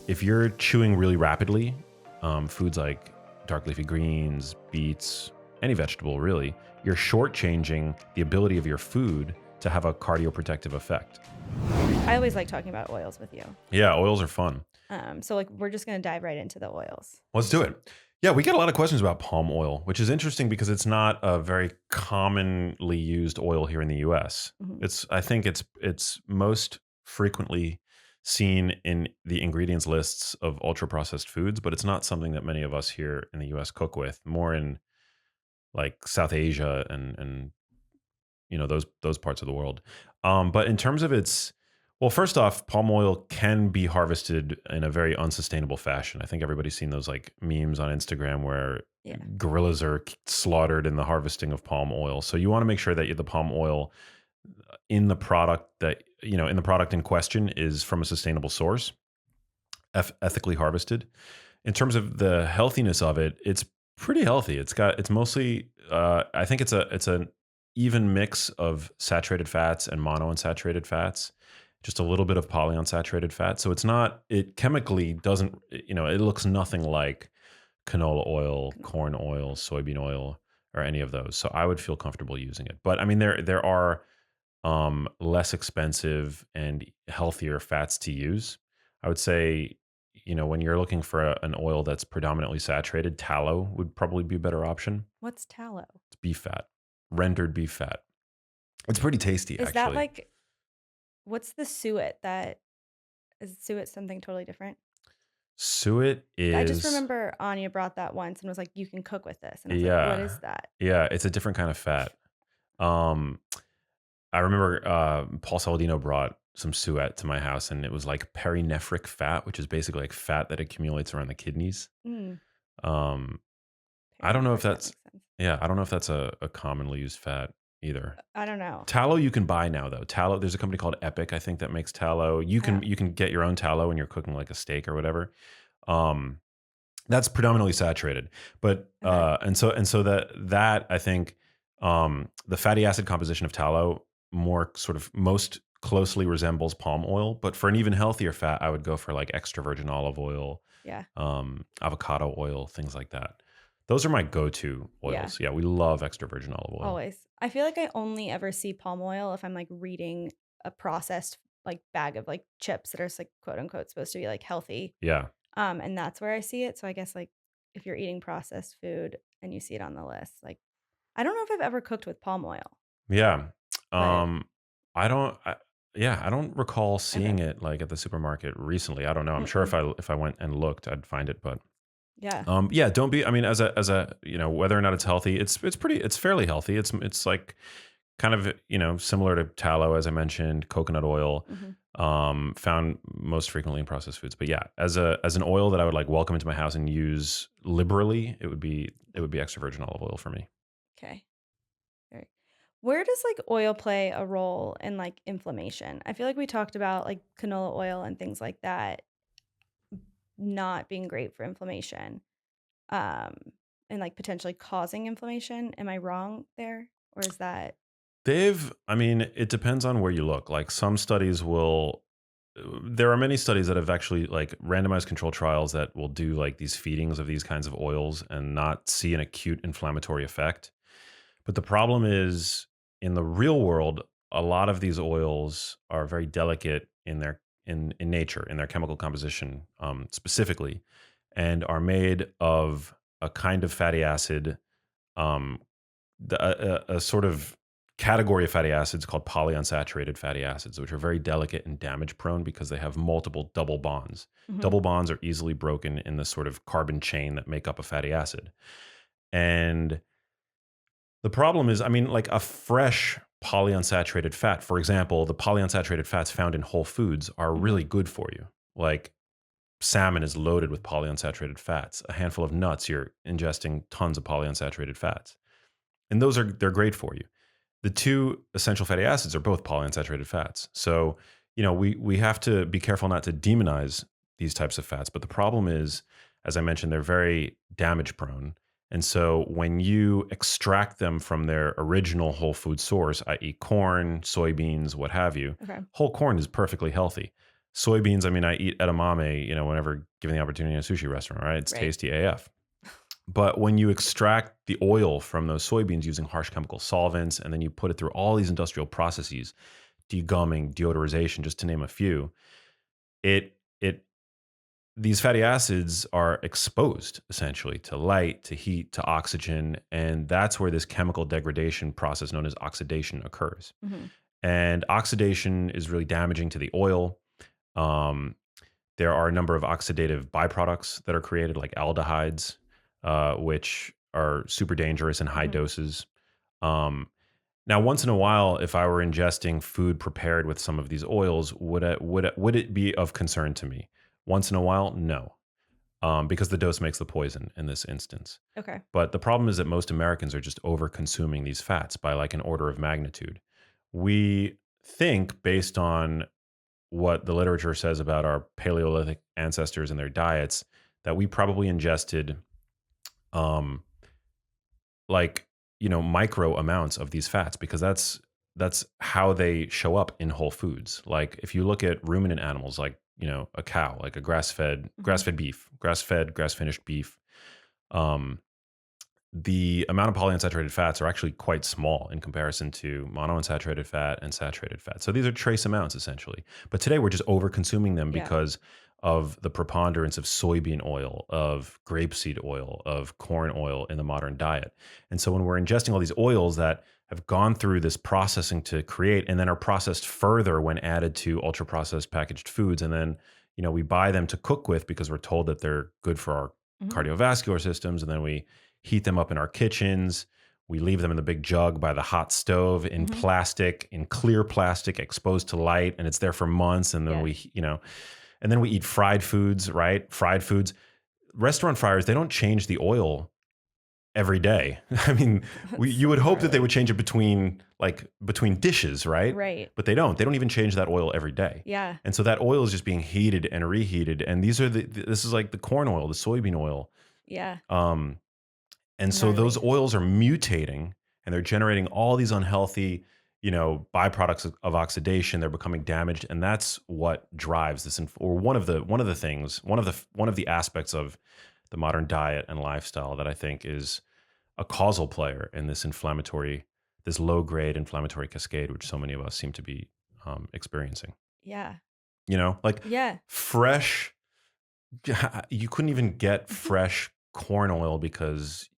if you're chewing really rapidly, foods like dark leafy greens, beets, any vegetable really, you're shortchanging the ability of your food to have a cardioprotective effect. I always like talking about oils with you. Yeah, oils are fun. So like we're just going to dive right into the oils. Let's do it. Yeah, we get a lot of questions about palm oil, which is interesting because it's not a very commonly used oil here in the US. Mhm. I think it's most frequently seen in the ingredients lists of ultra processed foods, but it's not something that many of us here in the US cook with, more in like South Asia and those parts of the world. But in terms of well, first off, palm oil can be harvested in a very unsustainable fashion. I think everybody's seen those like memes on Instagram where Yeah. gorillas are slaughtered in the harvesting of palm oil. So you want to make sure that the palm oil in the product in the product in question is from a sustainable source, ethically harvested. In terms of the healthiness of it, it's pretty healthy. It's mostly I think it's an even mix of saturated fats and monounsaturated fats, just a little bit of polyunsaturated fat. So it chemically doesn't, it looks nothing like canola oil, corn oil, soybean oil, or any of those. So I would feel comfortable using it. But I mean, there are less expensive and healthier fats to use. I would say, when you're looking for an oil that's predominantly saturated, tallow would probably be a better option. What's tallow? It's beef fat, rendered beef fat. It's pretty tasty, Is that actually. like, what's the suet is suet something totally different? Suet I just is, remember Anya brought that once and was like, you can cook with this. And I was like, what yeah, is that? yeah, it's a different kind of fat. Um, I remember Paul Saladino brought some suet to my house, and it was like perinephric fat, which is basically like fat that accumulates around the kidneys. Mm, Um, I don't know if Perinephric, that that's, makes sense. yeah, I don't know if that's a commonly used fat either. I don't know. Tallow you can buy now though. Tallow, there's a company called Epic, I think, that makes tallow. You can get your own tallow when you're cooking like a steak or whatever. Um, that's predominantly saturated, but Okay. and so that I think the fatty acid composition of tallow more sort of most closely resembles palm oil, but for an even healthier fat, I would go for like extra virgin olive oil, Yeah. avocado oil, things like that. Those are my go-to Yeah. oils. Yeah, we love extra virgin olive oil. Always. I feel like I only ever see palm oil if I'm like reading a processed like bag of like chips that are like quote unquote supposed to be like healthy. Yeah, And that's where I see it. So I guess like if you're eating processed food and you see it on the list, like I don't know if I've ever cooked with palm oil, yeah. but Um, I don't. I don't recall okay. seeing it like at the supermarket recently. I don't know. I'm sure Mm-mm. if I went and looked, I'd find it. But Yeah. yeah, don't be. I mean, as a whether or not it's healthy, it's fairly healthy. It's like kind of similar to tallow, as I mentioned, coconut oil, Hmm. found most frequently in processed foods. But yeah, as an oil that I would like welcome into my house and use liberally, it would be extra virgin olive oil for me. Okay. Very. Where does like oil play a role in like inflammation? I feel like we talked about like canola oil and things like that not being great for inflammation. um, and like potentially causing inflammation. Am I wrong there? Or is that I mean, it depends on where you look. Like some studies will, there are many studies that have actually like randomized control trials that will do like these feedings of these kinds of oils and not see an acute inflammatory effect. But the problem is in the real world, a lot of these oils are very delicate in their in nature, in their chemical composition, specifically, and are made of a kind of fatty acid, um, a sort of category of fatty acids called polyunsaturated fatty acids, which are very delicate and damage prone because they have multiple double bonds. Mhm. Double bonds are easily broken in the sort of carbon chain that make up a fatty acid. And the problem is, I mean, like a fresh polyunsaturated fat, for example, the polyunsaturated fats found in whole foods are Mhm. really good for you. Like salmon is loaded with polyunsaturated fats. A handful of nuts, you're ingesting tons of polyunsaturated fats. And they're great for you. The two essential fatty acids are both polyunsaturated fats. So, we have to be careful not to demonize these types of fats. But the problem is, as I mentioned, they're very damage prone. And so when you extract them from their original whole food source, i.e., corn, soybeans, what have you, Okay. whole corn is perfectly healthy. Soybeans, I mean, I eat edamame, whenever given the opportunity in a sushi restaurant, right? It's Right. tasty AF. But when you extract the oil from those soybeans using harsh chemical solvents, and then you put it through all these industrial processes, degumming, deodorization, just to name a few, it these fatty acids are exposed essentially to light, to heat, to oxygen, and that's where this chemical degradation process known as oxidation occurs. Mhm. And oxidation is really damaging to the oil. Um, there are a number of oxidative byproducts that are created, like aldehydes, which are super dangerous in high Mhm. doses. Um, Now, once in a while, if I were ingesting food prepared with some of these oils, would it be of concern to me? Once in a while, no, because the dose makes the poison in this instance. Okay. But the problem is that most Americans are just over consuming these fats by like an order of magnitude. We think, based on what the literature says about our Paleolithic ancestors and their diets, that we probably ingested um, like micro amounts of these fats, because that's how they show up in whole foods. Like if you look at ruminant animals, like a cow, like a Mhm. grass-fed beef, grass-fed, grass-finished beef, um the amount of polyunsaturated fats are actually quite small in comparison to monounsaturated fat and saturated fat. So these are trace amounts essentially. But today we're just over consuming them Yeah. because of the preponderance of soybean oil, of grapeseed oil, of corn oil in the modern diet. And so when we're ingesting all these oils that have gone through this processing to create and then are processed further when added to ultra processed packaged foods, and then we buy them to cook with because we're told that they're good for our Mhm. cardiovascular systems, and then we heat them up in our kitchens. We leave them in the big jug by the hot stove in Mhm. plastic, in clear plastic, exposed to light, and it's there for months. And then Yeah. we eat fried foods, right? Fried foods. Restaurant fryers, they don't change the oil every day. I mean, That's you would hope that they would gnarly. change it between dishes, right? Right. But they don't. They don't even change that oil every day. Yeah. And so that oil is just being heated and reheated. And this is like the corn oil, the soybean oil. Yeah. Um, and so those Gnarly. oils are mutating, and they're generating all these unhealthy, byproducts of oxidation. They're becoming damaged. And that's what drives this, or one of the things, one of the aspects of the modern diet and lifestyle that I think is a causal player in this low grade inflammatory cascade, which so many of us seem to be experiencing. Yeah. Like Yeah. fresh, you couldn't even get fresh corn oil because,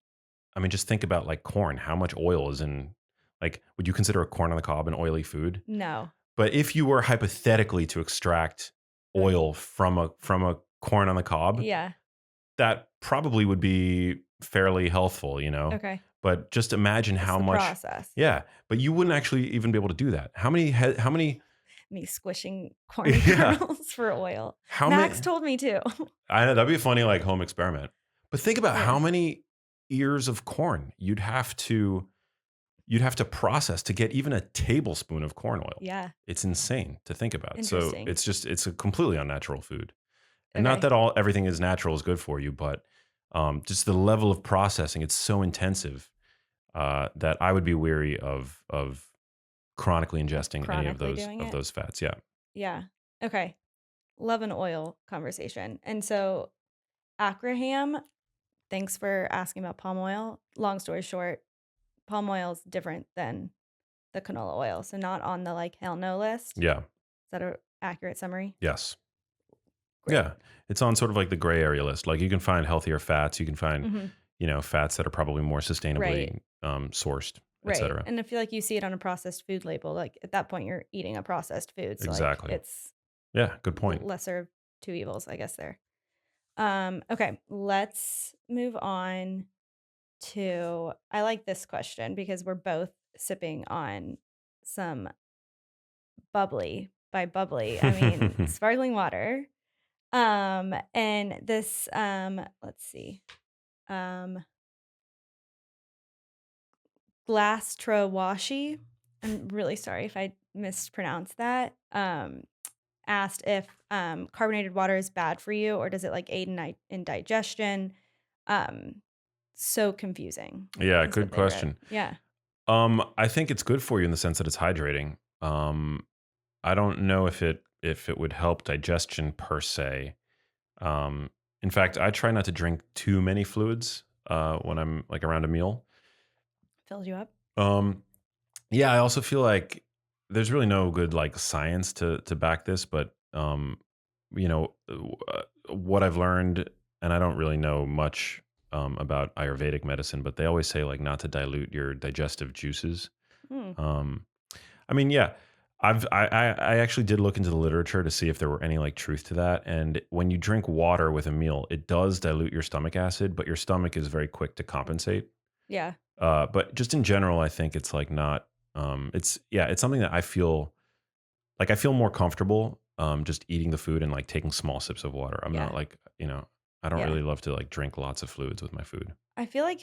I mean, just think about like corn. How much oil is in, like, would you consider a corn on the cob an oily food? No. But if you were hypothetically to extract Uh, oil from a corn on the cob, yeah. that probably would be fairly healthful. Okay. But just imagine It's how the much, process. yeah. But you wouldn't actually even be able to do that. How many, Me squishing corn yeah, kernels for oil. how Max many? told me to. I know that'd be a funny like home experiment. But think about Yeah. how many ears of corn you'd have to process to get even a tablespoon of corn oil. Yeah. It's insane to think about. So Interesting. it's a completely unnatural food. And not Okay. that everything is natural is good for you, but just the level of processing, it's so intensive that I would be weary of chronically Of ingesting any of chronically those doing of it. those fats. Yeah. Yeah. Okay. Love an oil conversation. And so, Acraham, thanks for asking about palm oil. Long story short, palm oil is different than the canola oil. So, not on the like hell no list. Is Yeah. that a accurate summary? Yes. Great. Yeah. It's on sort of like the gray area list. Like you can find healthier fats, you can find, Hmm. fats that are probably more Right. sustainably sourced, Right. etc. And I feel like you see it on a processed food label. Like at that point, you're eating a processed food. So, like, Exactly. it's Yeah, good point. lesser of two evils, I guess, there. Okay. Let's move on to, I like this question because we're both sipping on some bubbly. By bubbly, I mean sparkling water. And this, let's see, um, Glastrowashi. I'm really sorry if I mispronounced that. Asked if carbonated water is bad for you or does it like aid in digestion? Um, so confusing Yeah, is good what they wrote. question. Yeah. I think it's good for you in the sense that it's hydrating. I don't know if it if it would help digestion per se. Um, in fact, I try not to drink too many fluids when I'm like around a meal. Fills you up? Um, yeah, I also feel like there's really no good like science to back this, but what I've learned, and I don't really know much about Ayurvedic medicine, but they always say like not to dilute your digestive juices. Mm, Um, I mean, yeah, I actually did look into the literature to see if there were any like truth to that. And when you drink water with a meal, it does dilute your stomach acid, but your stomach is very quick to compensate. yeah, But just in general, I think it's like not. It's something that I feel more comfortable just eating the food and like taking small sips of water. I'm not yeah, like I don't yeah. really love to like drink lots of fluids with my food. I feel like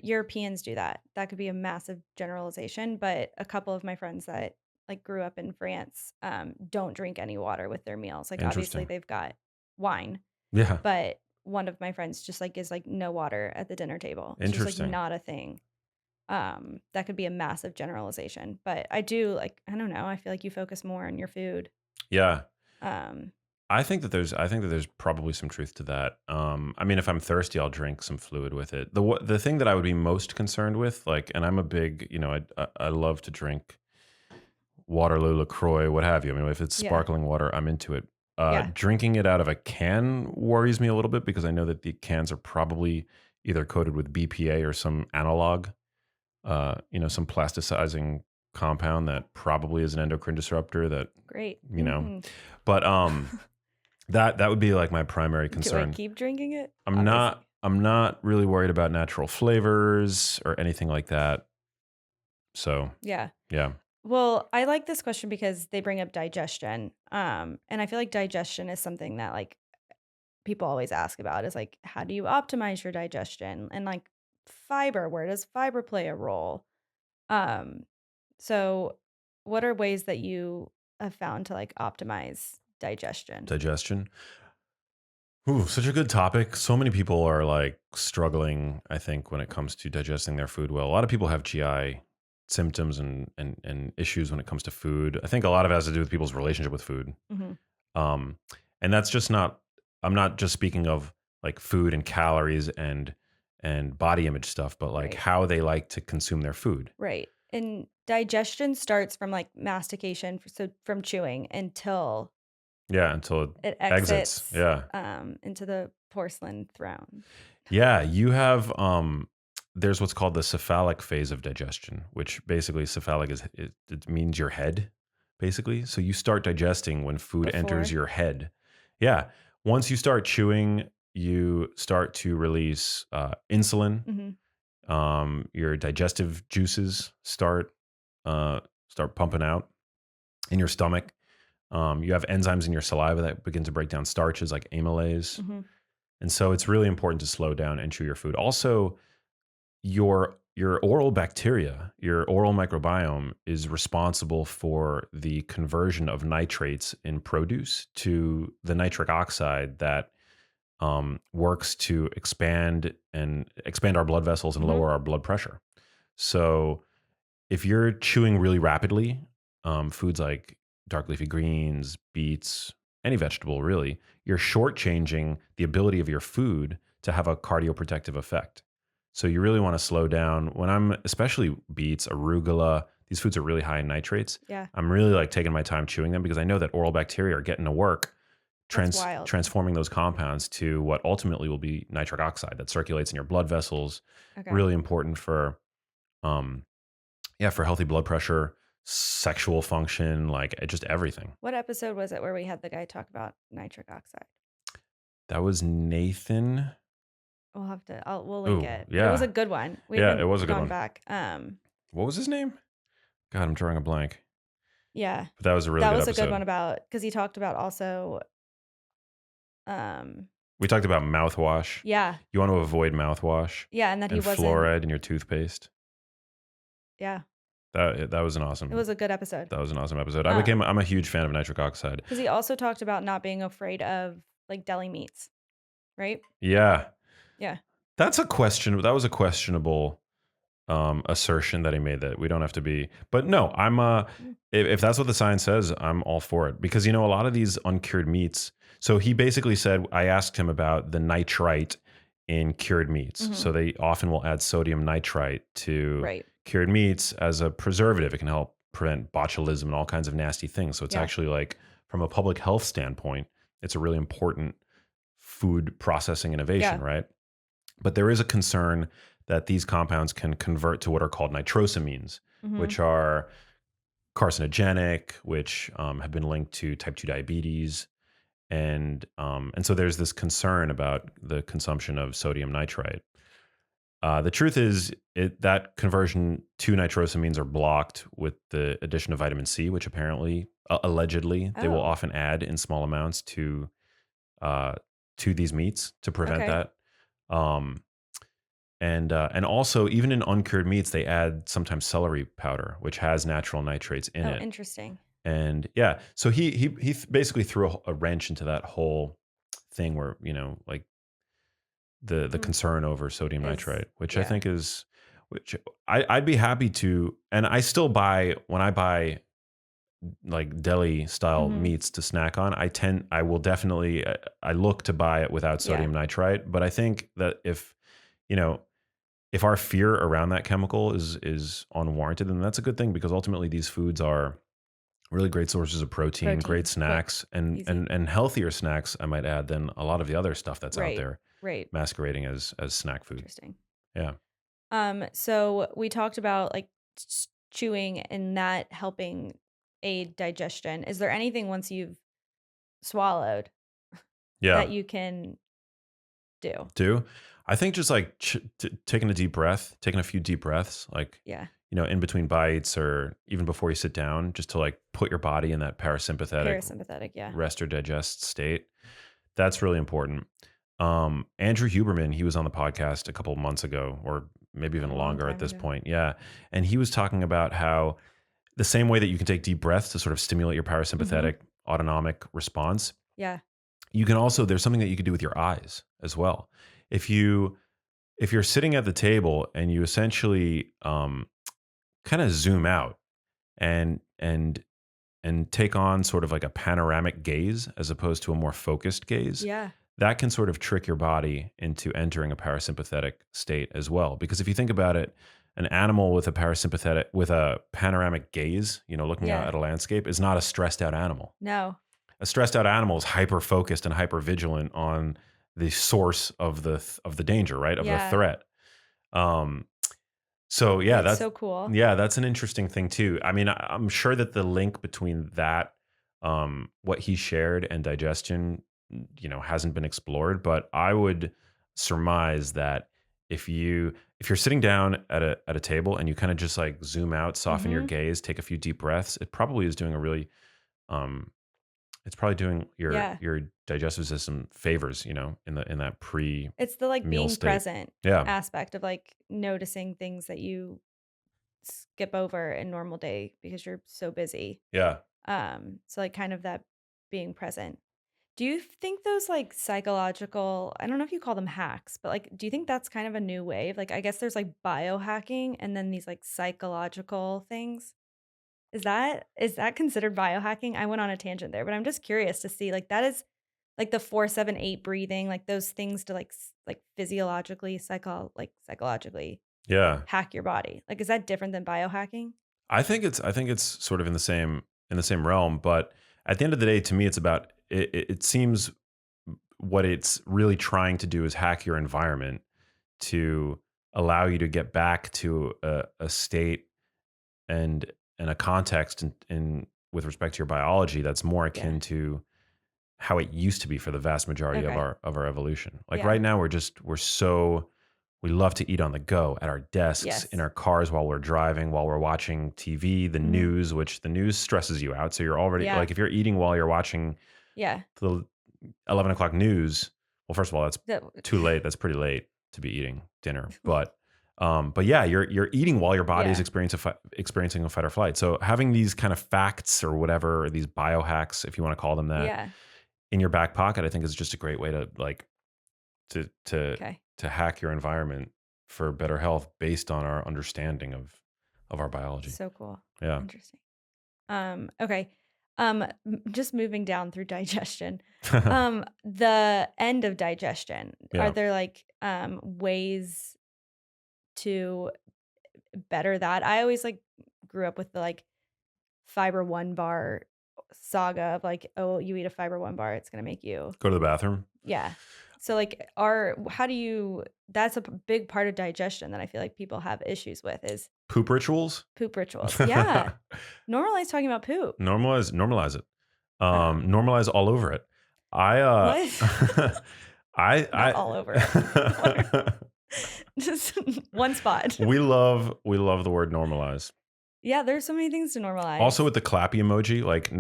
Europeans do that. That could be a massive generalization, but a couple of my friends that like grew up in France don't drink any water with their meals. Like obviously Interesting. they've got wine, Yeah. but one of my friends just like is like no water at the dinner table. It's just like Interesting. not a thing. That could be a massive generalization, but I do like I don't know, I feel like you focus more on your food. Yeah. Um, I think that there's probably some truth to that. I mean, if I'm thirsty, I'll drink some fluid with it. The thing that I would be most concerned with, like, and I'm a big, I love to drink Waterloo, LaCroix, what have you. I mean, if it's yeah, sparkling water, I'm into it. yeah, Drinking it out of a can worries me a little bit because I know that the cans are probably either coated with BPA or some analog, some plasticizing compound that probably is an endocrine disruptor that, great. you know, but that would be like my primary Do I concern. keep drinking it? I'm Obviously. not I'm not really worried about natural flavors or anything like that. So, Yeah. yeah. Well, I like this question because they bring up digestion. And I feel like digestion is something that like people always ask about is like, how do you optimize your digestion? And like fiber, where does fiber play a role? Um, so what are ways that you have found to like optimize digestion? Digestion. Ooh, such a good topic. So many people are like struggling, I think, when it comes to digesting their food well. A lot of people have GI symptoms and issues when it comes to food. I think a lot of it has to do with people's relationship with food. Hmm. Um, and that's just not I'm not just speaking of like food and calories and body image stuff, but like Right. how they like to consume their food. Right. And digestion starts from like mastication, so from chewing until Yeah, until it it exits. exits Yeah. into the porcelain throne. Yeah, you have there's what's called the cephalic phase of digestion, which basically cephalic it means your head, basically. So you start digesting when food enters Before. your head. Yeah. Once you start chewing, you start to release insulin. Mhm. Your digestive juices start pumping out in your stomach. You have enzymes in your saliva that begin to break down starches like amylase. Mhm. And so it's really important to slow down and chew your food. Also, your oral bacteria, your oral microbiome is responsible for the conversion of nitrates in produce to the nitric oxide that works to expand our blood vessels and Mhm. lower our blood pressure. So if you're chewing really rapidly, foods like dark leafy greens, beets, any vegetable really, you're shortchanging the ability of your food to have a cardioprotective effect. So you really want to slow down. When I'm especially beets, arugula, these foods are really high in nitrates. Yeah. I'm really like taking my time chewing them because I know that oral bacteria are getting to work That's wild. transforming those compounds to what ultimately will be nitric oxide that circulates in your blood vessels. Okay. Really important for um, for healthy blood pressure, sexual function, like just everything. What episode was it where we had the guy talk about nitric oxide? That was Nathan. We'll link Ooh, it. But it was a yeah. good one. We Yeah, it haven't was a good gone one. back. What was his name? God, I'm drawing a blank. Yeah. But that was a really That good was a good episode. one about because he talked about also um We talked about mouthwash. yeah. You want to avoid mouthwash Yeah, and that he and wasn't fluoride in your toothpaste. yeah. That was It was a good episode. that was an awesome episode. Um I'm a huge fan of nitric oxide. because he also talked about not being afraid of like deli meats, right? Yeah. Yeah. That was a questionable assertion that he made that we don't have to be. But no, I'm Mm. if that's what the science says, I'm all for it because you know a lot of these uncured meats. So he basically said I asked him about the nitrite in cured meats. Mhm. So they often will add sodium nitrite to Right. cured meats as a preservative. It can help prevent botulism and all kinds of nasty things. So it's Yeah. actually like from a public health standpoint, it's a really important food processing innovation, Yeah. right? But there is a concern that these compounds can convert to what are called nitrosamines, Mhm. which are carcinogenic, which have been linked to type 2 diabetes. And so there's this concern about the consumption of sodium nitrite. The truth is, that conversion to nitrosamines are blocked with the addition of vitamin C, which apparently, allegedly, they will Oh, often add in small amounts uh, to these meats to prevent okay. that. Um, and also even in uncured meats they add sometimes celery powder which has natural nitrates in Oh, it. interesting. And yeah, so basically threw a wrench into that whole thing where like the Mm. concern over sodium Is nitrite, which I yeah. think is which I'd be happy to. And I still buy when I buy like deli style Mhm. meats to snack on. I will definitely I look to buy it without Yeah. sodium nitrite, but I think that you know if our fear around that chemical is unwarranted, then that's a good thing because ultimately these foods are really great sources of protein, great Protein, quick, snacks, and easy. and healthier snacks, I might add, than a lot of the other stuff that's out Right. there Right. masquerading as snack food. Interesting. Yeah. So we talked about like chewing and that helping aid digestion. Is there anything once you've swallowed Yeah. that you can do? Do I think just like taking a deep breath, taking a few deep breaths, like Yeah. in between bites or even before you sit down, just to like put your body in that parasympathetic Parasympathetic, yeah. rest or digest state. That's really important. Andrew Huberman, he was on the podcast a couple of months ago, or maybe A even long longer at time this ago. point. Yeah. And he was talking about how the same way that you can take deep breaths to sort of stimulate your Mhm. parasympathetic autonomic response, Yeah. you can also, there's something that you can do with your eyes as well. If you, if you're sitting at the table and you essentially kind of zoom out and, and take on sort of like a panoramic gaze as opposed to a more focused gaze, Yeah. that can sort of trick your body into entering a parasympathetic state as well. Because if you think about it, an animal with a panoramic gaze, looking out Yeah. at a landscape is not a stressed out animal. No. A stressed out animal is hyper focused and hyper vigilant on the source of the danger, right? Of the Yeah. threat. Um, so yeah, That's so cool. that's an interesting thing too. I mean, I'm sure that the link between that, what he shared, and digestion, hasn't been explored. But I would surmise that if you're sitting down at a table and you kind of just like zoom out, soften your Mhm. gaze, take a few deep breaths, it probably is doing a really, um, it's probably doing Yeah. your digestive system favors, in that pre It's the like meal being state. present Yeah, aspect of like noticing things that you skip over in normal day because you're so busy. yeah, So like kind of that being present. Do you think those like psychological, I don't know if you call them hacks, but like do you think that's kind of a new wave? Like I guess there's like biohacking and then these like psychological things. Is that considered biohacking? I went on a tangent there, but I'm just curious to see like that is like the 4-7-8 breathing, like those things to like like physiologically, psychologically yeah. hack your body. Like is that different than biohacking? I think it's sort of in the same realm, but at the end of the day, to me, it's about it seems what it's really trying to do is hack your environment to allow you to get back to a state and a context in with respect to your biology that's more Yeah. akin to how it used to be for the vast majority of Okay. our evolution. Like Yeah. right now, we're so we love to eat on the go at our desks, in Yes. our cars while we're driving, while we're watching TV, the Mhm. news, which the news stresses you out. So you're already Yeah. like, if you're eating while you're watching Yeah. the 11 o'clock news, well, first of all, that's That too late. That's pretty late to be eating dinner. But yeah, you're eating while your body is yeah. experiencing a fight or flight. So having these kind of facts or whatever, or these biohacks, if you want to call them that, Yeah. in your back pocket, I think is just a great way to like to to Okay. hack your environment. for better health based on our understanding of our biology. So cool. Yeah. Interesting. Okay. Just moving down through digestion. The end of digestion. Are Yeah. there like ways to better that? I always like grew up with the like fiber one bar saga of like, oh, you eat a fiber one bar, it's gonna make you, Go to the bathroom. yeah. So like, how do you? That's a big part of digestion that I feel like people have issues with is Poop rituals. poop rituals. Yeah, normalize talking about poop. Normalize it. Um, Normalize all over it. I what? Not I all over it. Just one spot. we love the word normalize. Yeah, there's so many things to normalize. Also with the clappy emoji, like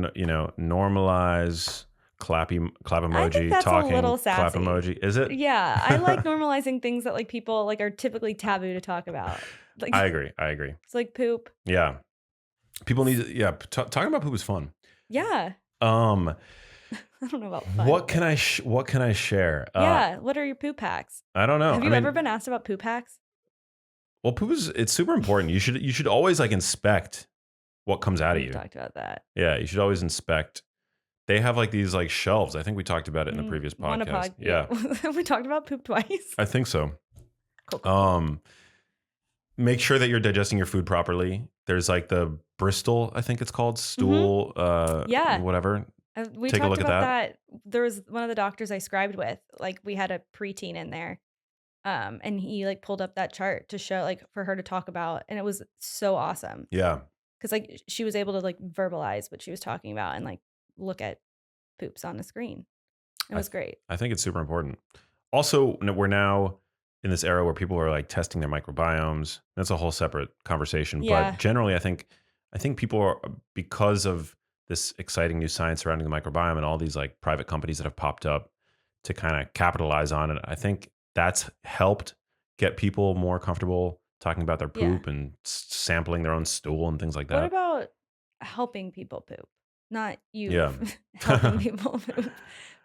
normalize clap I think emoji, that's a talking little clap sassy. emoji. Is it? Yeah, I like normalizing things that like people like are typically taboo to talk about. Like I agree. it's like poop. Yeah. People need to, yeah, talking about poop is fun. Yeah. Um I don't know about fun. what can I share? Yeah, what are your poop hacks? I don't know. Have you ever been asked about poop hacks? Well, poop is, it's super important. You should always like inspect what comes out of We've you. talked about that. Yeah, you should always inspect. They have like these like shelves. I think we talked about it in the Mm, previous want a podcast. Yeah, Have we talked about poop twice? I think so. Cool. Make sure that you're digesting your food properly. There's like the Bristol, I think it's called, stool, Yeah. whatever. We Take a talked look at about that. that. There was one of the doctors I scribed with, like we had a preteen in there. And he like pulled up that chart to show like for her to talk about, and it was so awesome. Yeah, Cause like she was able to like verbalize what she was talking about and like look at poops on the screen. It was great. I think it's super important. Also, we're now in this era where people are like testing their microbiomes. That's a whole separate conversation. Yeah. But generally, I think people are, because of this exciting new science surrounding the microbiome and all these like private companies that have popped up to kind of capitalize on it. I think that's helped get people more comfortable talking about their Yeah. poop and sampling their own stool and things like What that. about helping people poop? Not you Yeah. helping people poop,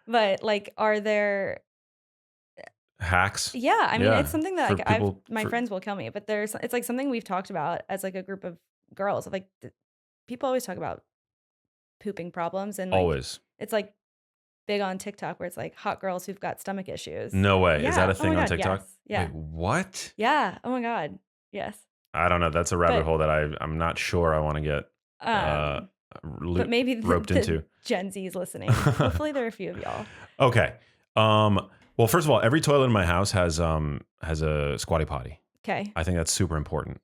but like, are there? Hacks. Yeah, I mean, Yeah. it's something that For like people, my for, friends will kill me, but it's like something we've talked about as like a group of girls. Like people always talk about pooping problems, and like always. it's like big on TikTok where it's like hot girls who've got stomach issues. No way. Is that Yeah. a Oh my thing on God. TikTok? Yes. Yeah. Wait, what? Yeah. Oh my God. Yes. I don't know. That's a rabbit But hole that I'm not sure I want to get um, but maybe roped the into. Gen Z's listening. Hopefully, there are a few of y'all. Okay. Well, first of all, every toilet in my house has a Squatty Potty. Okay. I think that's super important.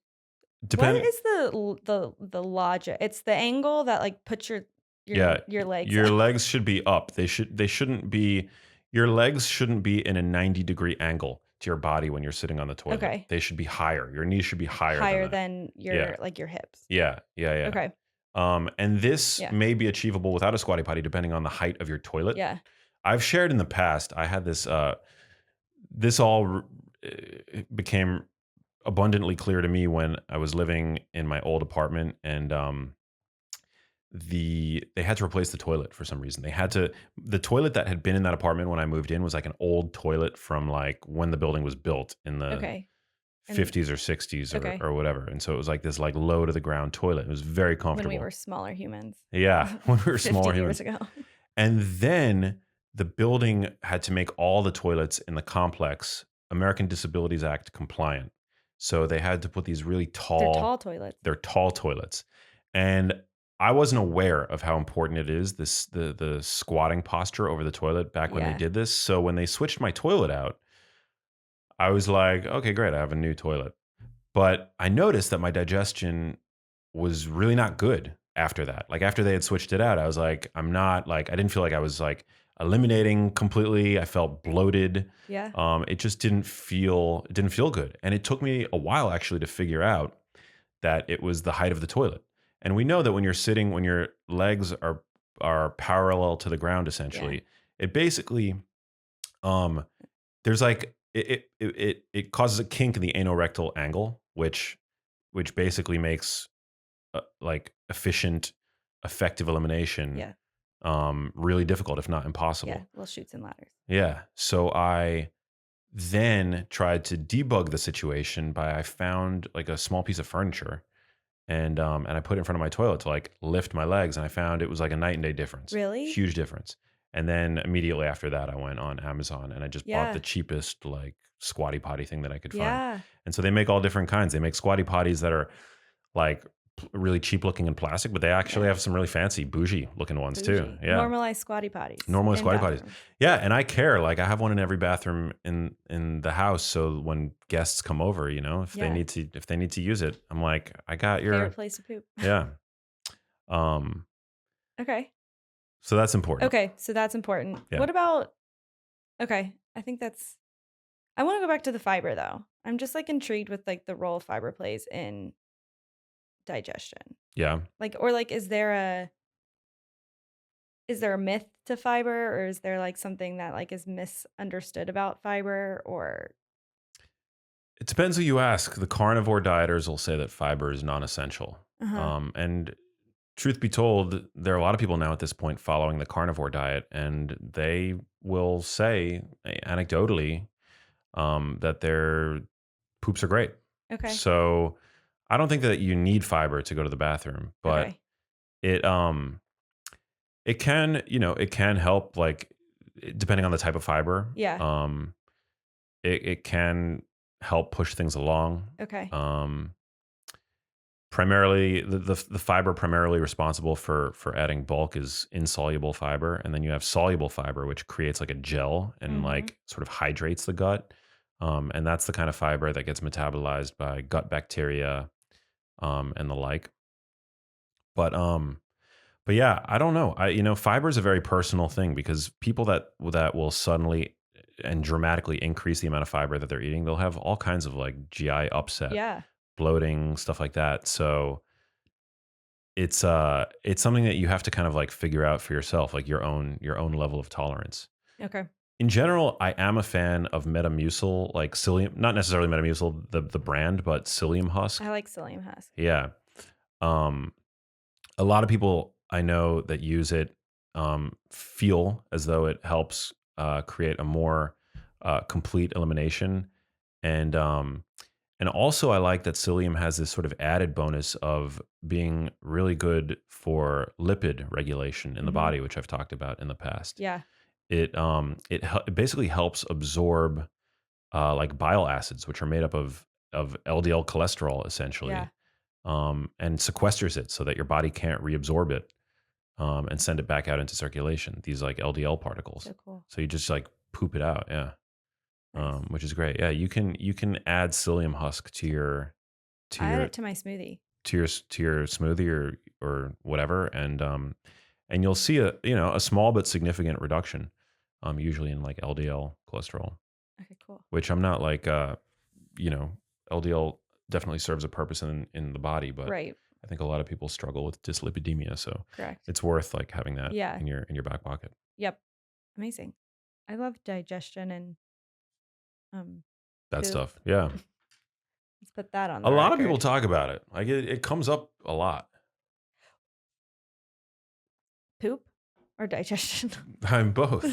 What is the logic? It's the angle that like puts your legs. Your up. legs should be up. They shouldn't be. Your legs shouldn't be in a 90-degree angle to your body when you're sitting on the toilet. Okay. They should be higher. Your knees should be higher than your like your hips. Yeah. Okay. And this may be achievable without a Squatty Potty, depending on the height of your toilet. Yeah. I've shared in the past. I had this. This all became abundantly clear to me when I was living in my old apartment, and they had to replace the toilet for some reason. The toilet that had been in that apartment when I moved in was like an old toilet from like when the building was built in the 50s or 60s or whatever. And so it was like this like low to the ground toilet. It was very comfortable. When we were smaller humans. Yeah, when we were smaller 50 humans. years ago. And then the building had to make all the toilets in the complex American Disabilities Act compliant. So they had to put these really tall. They're tall toilets. They're tall toilets. And I wasn't aware of how important it is, the squatting posture over the toilet back when they did this. So when they switched my toilet out, I was like, okay, great, I have a new toilet. But I noticed that my digestion was really not good after that. Like after they had switched it out, I was like, I didn't feel like I was like eliminating completely. I felt bloated. Yeah. It just didn't feel good. And it took me a while actually to figure out that it was the height of the toilet. And we know that when you're sitting, when your legs are parallel to the ground, essentially, it basically, there's like, it causes a kink in the anorectal angle, which basically makes like efficient, effective elimination really difficult, if not impossible. Yeah, little chutes and ladders. Yeah. So I then tried to debug the situation by I found like a small piece of furniture and I put it in front of my toilet to like lift my legs, and I found it was like a night and day difference, Really? huge difference. And then immediately after that, I went on Amazon and I just bought the Yeah. cheapest like Squatty Potty thing that I could find. Yeah. And so they make all different kinds. They make Squatty Potties that are like really cheap looking in plastic, but they actually Yeah. have some really fancy bougie looking ones too. Bougie. Yeah. Normalized squatty potties Normally in Squatty Potties. bathrooms. Yeah, and I care. Like I have one in every bathroom in the house. So when guests come over, Yeah. if they need to use it, I'm like, I got Favorite your place to poop. yeah. Um, Okay. so that's important. Okay. So that's important. Yeah. What about, okay. I think that's, I want to go back to the fiber though. I'm just like intrigued with like the role fiber plays in digestion. Yeah. Like, or like, is there a myth to fiber, or is there like something that like is misunderstood about fiber, or It depends who you ask. The carnivore dieters will say that fiber is non-essential. uh-huh. And truth be told, there are a lot of people now at this point following the carnivore diet, and they will say anecdotally that their poops are great. Okay. So I don't think that you need fiber to go to the bathroom, but Okay. it it can help like depending on the type of fiber. Yeah. It can help push things along. Okay. Um, primarily, the fiber primarily responsible for adding bulk is insoluble fiber, and then you have soluble fiber, which creates like a gel and Mhm. like sort of hydrates the gut. And that's the kind of fiber that gets metabolized by gut bacteria and the like. But but yeah, I don't know. Fiber is a very personal thing because people that will suddenly and dramatically increase the amount of fiber that they're eating, they'll have all kinds of like GI upset, Yeah. bloating, stuff like that. So it's something that you have to kind of like figure out for yourself, like your own level of tolerance. Okay. In general, I am a fan of Metamucil, like psyllium, not necessarily Metamucil, the brand, but psyllium husk. I like psyllium husk. Yeah. Um, a lot of people I know that use it feel as though it helps create a more complete elimination, and also I like that psyllium has this sort of added bonus of being really good for lipid regulation in the Mhm. body, which I've talked about in the past. Yeah. It basically helps absorb like bile acids, which are made up of LDL cholesterol Yeah. essentially, and sequesters it so that your body can't reabsorb it and send it back out into circulation. These like LDL particles. So cool. So you just like poop it out, yeah, Nice. which is great. Yeah, you can add psyllium husk to I add your it to my smoothie. to your smoothie or whatever, and you'll see a small but significant reduction, usually in like LDL cholesterol, Okay, cool. which I'm not like you know, LDL definitely serves a purpose in the body, but Right. I think a lot of people struggle with dyslipidemia, so Correct. it's worth like having that Yeah. in your back pocket. Yep. Amazing. I love digestion and um That poop. stuff. Yeah. Let's put that on A the lot of people record. talk about it. Like it comes up a lot. Poop or digestion? I'm both.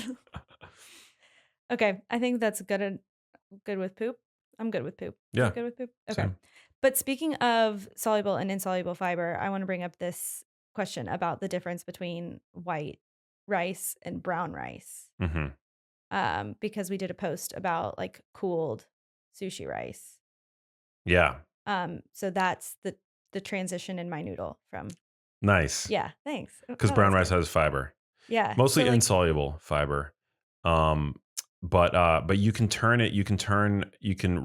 Okay, I think that's good with poop. I'm good with poop. Is Yeah. that good with poop? Okay. Same. But speaking of soluble and insoluble fiber, I want to bring up this question about the difference between white rice and brown rice. Hmm. Because we did a post about like cooled sushi rice. Yeah. So that's the transition in my noodle from Nice. yeah, thanks. Oh, Because that brown was rice good. has fiber, Yeah. So mostly like insoluble fiber. Um, but you can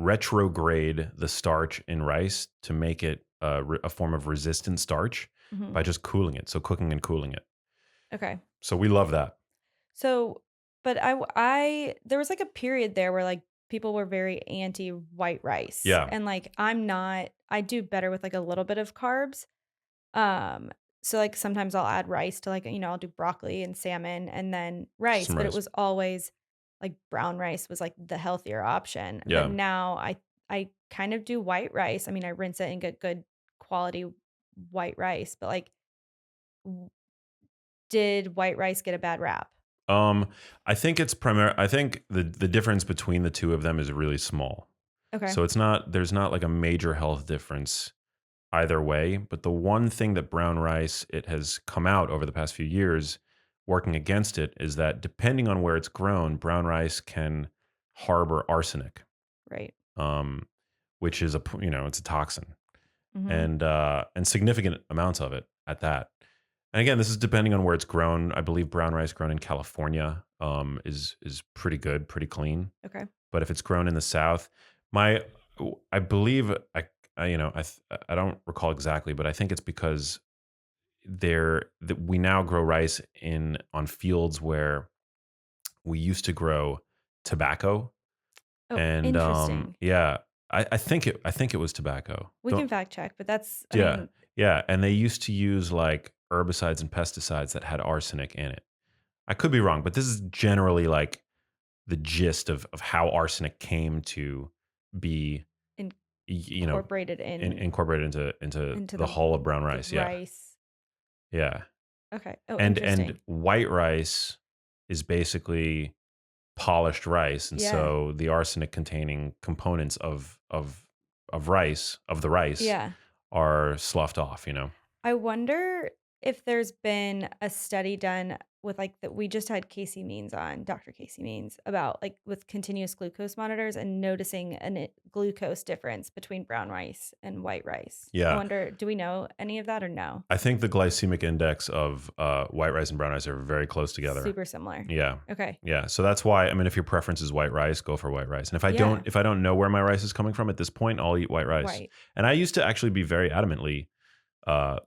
retrograde the starch in rice to make it a form of resistant starch mhm. by just cooling it. So cooking and cooling it. Okay. So we love that. So, but there was like a period there where like people were very anti white rice, Yeah. and like I'm not. I do better with like a little bit of carbs. Um, so like sometimes I'll add rice to like I'll do broccoli and salmon and then rice, Some but it rice. was always like brown rice was like the healthier option. But Yeah. now I kind of do white rice. I mean, I rinse it and get good quality white rice, but like w- did white rice get a bad rap? I think it's I think the difference between the two of them is really small. Okay. So there's not like a major health difference either way. But the one thing that brown rice, it has come out over the past few years working against it is that depending on where it's grown, brown rice can harbor arsenic, Right. um, which is it's a toxin Mm-hmm. and significant amounts of it at that. And again, this is depending on where it's grown. I believe brown rice grown in California is pretty good, pretty clean. Okay. But if it's grown in the South, my I believe I don't recall exactly, but I think it's because that we now grow rice in on fields where we used to grow tobacco, Oh, and interesting. yeah, I think it was tobacco. We Don't can fact check, but that's, I Yeah, mean, yeah, and they used to use like herbicides and pesticides that had arsenic in it. I could be wrong, but this is generally like the gist of how arsenic came to be, you know, incorporated incorporated into into the hull of brown the rice. Yeah, rice. yeah, Okay. Oh, and interesting. white rice is basically polished rice, and Yeah. so the arsenic containing components of rice of the rice Yeah. are sloughed off. I wonder if there's been a study done with like that. We just had Casey Means on, Dr. Casey Means, about like with continuous glucose monitors and noticing glucose difference between brown rice and white rice. I Yeah, wonder, do we know any of that or no? I think the glycemic index of white rice and brown rice are very close together. Super similar. Yeah. Okay. Yeah. So that's why, I mean, if your preference is white rice, go for white rice. And Yeah. if I don't know where my rice is coming from at this point, I'll eat white rice. White. And I used to actually be very adamantly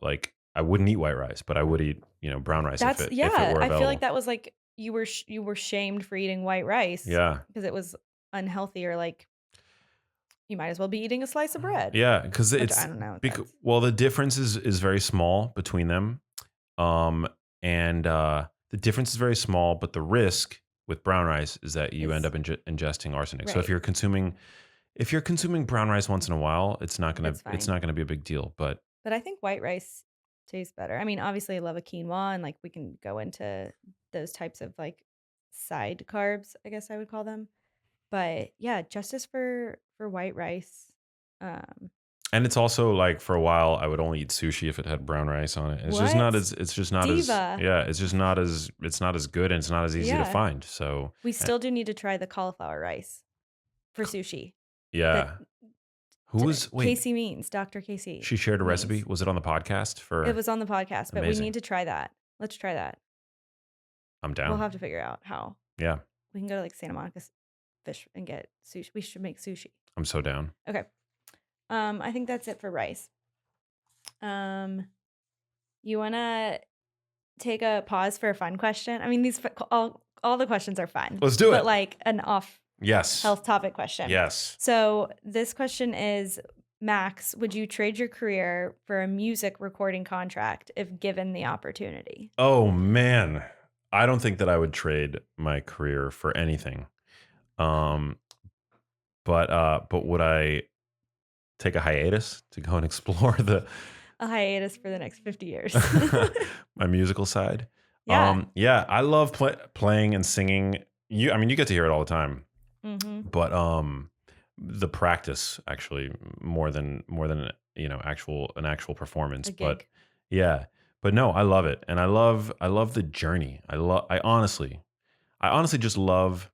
like I wouldn't eat white rice, but I would eat, brown rice That's, if it yeah. were I feel like available. that was like you were shamed for eating white rice Yeah. because it was unhealthy, or like you might as well be eating a slice of bread, Yeah, cuz which I don't know if that's well, the difference is very small between them. Um and the difference is very small, but the risk with brown rice is that you end is up ingesting arsenic. So right. if you're consuming brown rice once in a while, It's it's fine. not gonna be a big deal. But But I think white rice tastes better. I mean, obviously I love a quinoa, and like we can go into those types of like side carbs, I guess I would call them. But yeah, justice for white rice. Um and it's also like for a while I would only eat sushi if it had brown rice on it. what? It's just not as Diva. yeah, it's not as good and it's not as easy to Yeah. find. So We still do need to try the cauliflower rice for sushi. That yeah. Who was wait, Casey Means, Dr. Casey she shared a recipe? Means. Was it on the podcast It for was on the podcast, but we amazing. need to try that. Let's try that. I'm We'll down. have to figure out how. Yeah. We can go to like Santa Monica Fish and get sushi. We should make sushi. I'm so down. Okay. I think that's it for rice. You wanna take a pause for a fun question? I mean, all the questions are fun. Let's do but it. like an off Yes. health topic question. Yes. So this question is, Max, would you trade your career for a music recording contract if given the opportunity? Oh man. I don't think that I would trade my career for anything. Um but would I take a hiatus to go and explore the A hiatus for the next 50 years. my musical side? Yeah. Yeah, I love playing and singing. I mean, you get to hear it all the time, Mm-hmm. but the practice actually more than an actual performance. A But gig. yeah, but no, I love it, and I love the journey. I honestly just love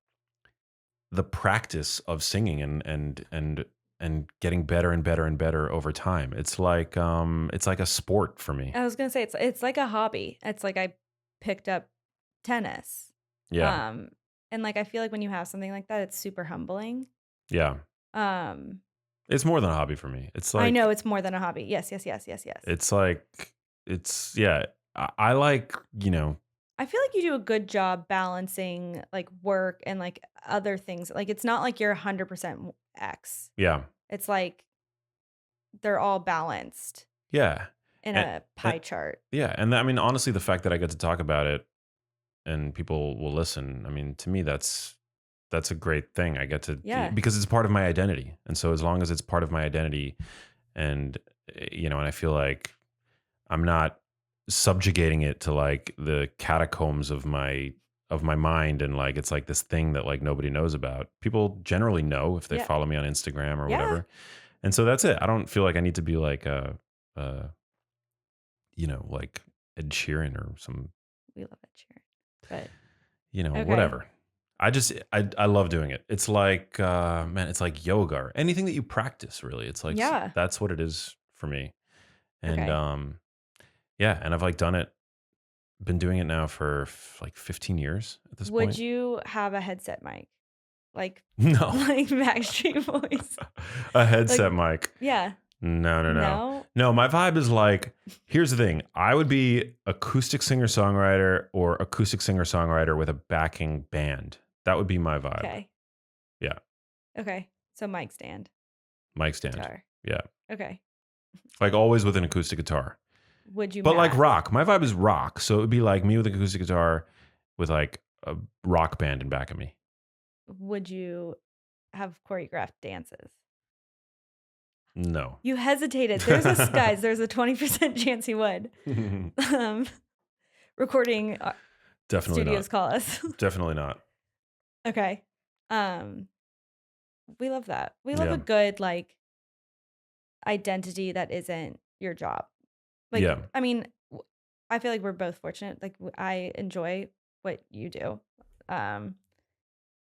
the practice of singing and getting better and better and better over time. It's like a sport for me. I was gonna say it's like a hobby. It's like I picked up tennis. Yeah. Um, and like I feel like when you have something like that, it's super humbling. Yeah. Um, It's more than a hobby for me. I know it's more than a hobby. Yes, yes, yes, yes, yes. It's like yeah. I like, I feel like you do a good job balancing like work and like other things. Like it's not like you're 100% X. yeah. It's like they're all balanced Yeah. in And, a and pie chart. yeah, and I mean honestly the fact that I get to talk about it and people will listen, I mean to me that's a great thing. I get to Yeah. because it's part of my identity. And so as long as it's part of my identity and and I feel like I'm not subjugating it to like the catacombs of my of my mind, and like it's like this thing that like nobody knows about. People generally know if they Yeah. follow me on Instagram or Yeah. whatever. And so that's it. I don't feel like I need to be like a like Ed Sheeran or some, We love it, Sharon. But okay. whatever. I love doing it. It's like man, it's like yoga or anything that you practice really. It's like Yeah. that's what it is for me. And Okay. yeah, and I've like been doing it now for like 15 years at this Would point. you have a headset mic? Like No. like Backstreet Boys? A Like, headset mic. yeah. No, no, no. No? No, my vibe is like, here's the thing. I would be acoustic singer-songwriter or acoustic singer-songwriter with a backing band. That would be my vibe. Okay. Yeah. Okay. So mic stand, Mic stand. guitar. Yeah. Okay. Like always with an acoustic guitar. Would you But like match? rock. My vibe is rock. So it would be like me with an acoustic guitar with like a rock band in back of me. Would you have choreographed dances? No. You hesitated. Guys, there's a 20% chance he would. Um, recording Definitely studios not. call us. Definitely not. Okay. Um, we love that. We love Yeah. a good like identity that isn't your job. Like, Yeah. I mean, I feel like we're both fortunate. Like, I enjoy what you do. Um,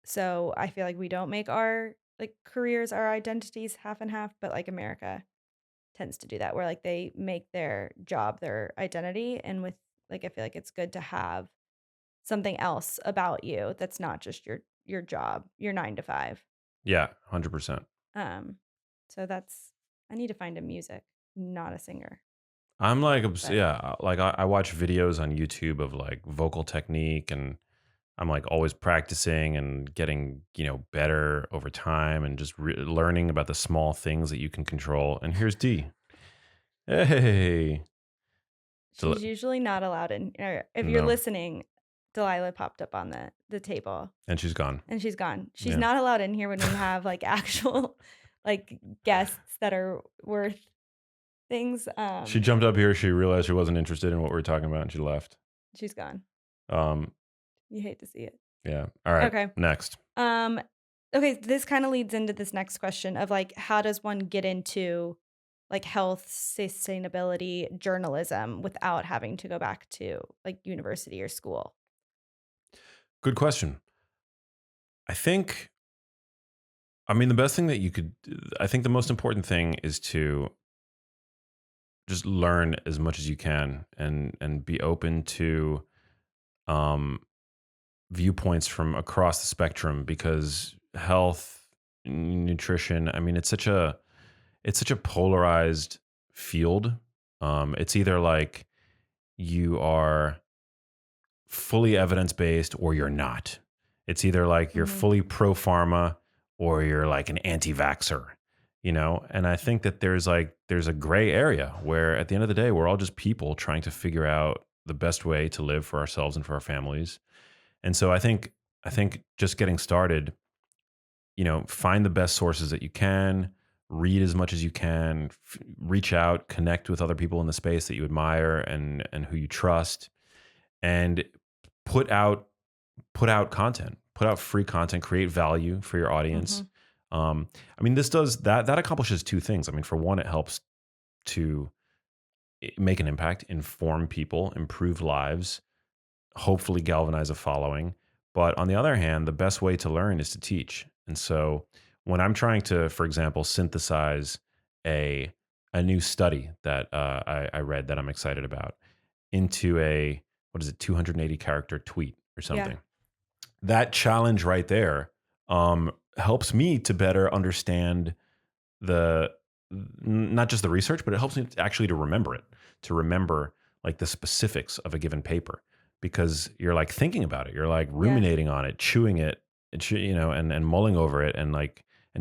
so I feel like we don't make our like careers, our identities half and half, but like America tends to do that where like they make their job their identity. And with like, I feel like it's good to have something else about you that's not just your job, your 9 to 5. Yeah. 100%. Um, so that's I need to find a music, not a singer. I'm like, But yeah, like I watch videos on YouTube of like vocal technique, and I'm like always practicing and getting, better over time, and just learning about the small things that you can control. And here's D. Hey. Del- she's usually not allowed in. Or if you're no. listening, Delilah popped up on the table And she's gone. and she's gone. She's Yeah. not allowed in here when we have like actual like guests that are worth things. She jumped up here. She realized she wasn't interested in what we were talking about, and she left. She's gone. Um, You hate to see it. yeah. All right. Okay. Next. Okay, this kind of leads into this next question of like how does one get into like health, sustainability, journalism without having to go back to like university or school? Good question. I mean, the best thing that I think the most important thing is to just learn as much as you can, and be open to um, viewpoints from across the spectrum, because health, nutrition, I mean, it's such a polarized field. It's either like you are fully evidence based or you're not. It's either like you're Hmm. fully pro pharma or you're like an anti vaxxer, And I think that there's a gray area where at the end of the day, we're all just people trying to figure out the best way to live for ourselves and for our families. And so I think just getting started, find the best sources that you can, read as much as you can, reach out, connect with other people in the space that you admire and who you trust, and put out content, put out free content, create value for your audience. Hmm. I mean, this does that accomplishes two things. I mean, for one, it helps to make an impact, inform people, improve lives, hopefully galvanize a following. But on the other hand, the best way to learn is to teach. And so when I'm trying to, for example, synthesize a new study that I read that I'm excited about into a, what is it, 280 character tweet or Yeah. something, that challenge right there helps me to better understand the not just the research, but it helps me actually to remember it, to remember like the specifics of a given paper, because you're like thinking about it, you're like Yeah. ruminating on it, chewing it, and mulling over it, and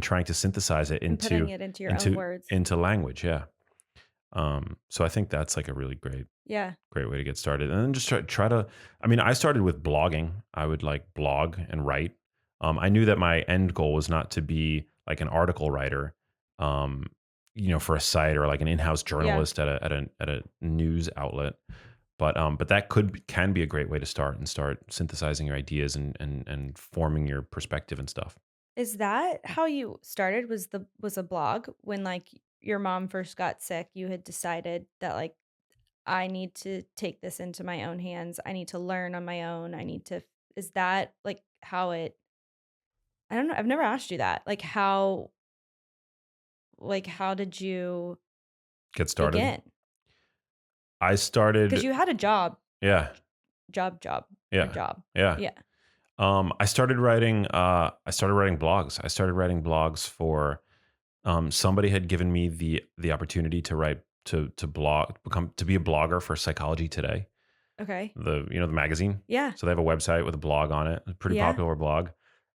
trying to synthesize it And putting into it into your own into words. into language. Yeah. So I think that's like a really Yeah. great way to get started. And then just try to, I mean, I started with blogging. I would like blog and write. I knew that my end goal was not to be like an article writer, for a site, or like an in-house Yeah. journalist at a news outlet. But that can be a great way to start and start synthesizing your ideas and forming your perspective and stuff. Is that how you started? Was a blog when, like, your mom first got sick, you had decided that, like, "I need to take this into my own hands. I need to learn on my own. I need to" is that, like, how it I don't know, I've never asked you that. How did you Get started. begin? I Because started. you had a job, Yeah, job, or yeah, job. yeah. Yeah. I started writing. I started writing blogs. I started writing blogs for. Somebody had given me the opportunity to write to blog become to be a blogger for Psychology Today, Okay. the magazine. Yeah. So they have a website with a blog on it, a pretty Yeah. popular blog,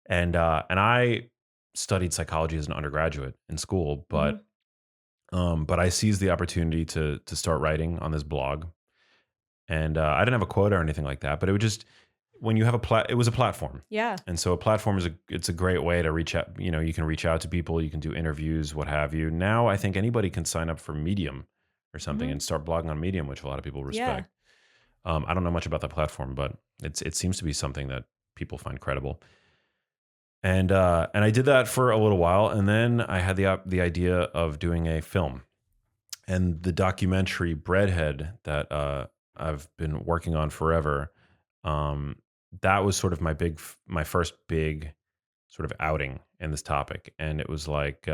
and I studied psychology as an undergraduate in school, Mhm. but I seized the opportunity to start writing on this blog, and I didn't have a quota or anything like that, but it would just when you have it was a platform. Yeah. And so a platform it's a great way to reach out. You can reach out to people, you can do interviews, what have you. Now I think anybody can sign up for Medium or something Mhm. and start blogging on Medium, which a lot of people Yeah. respect. I don't know much about that platform, but it seems to be something that people find credible. And I did that for a little while, and then I had the idea of doing a film. And the documentary Breadhead that I've been working on forever, um, that was sort of my first big sort of outing in this topic, and it was like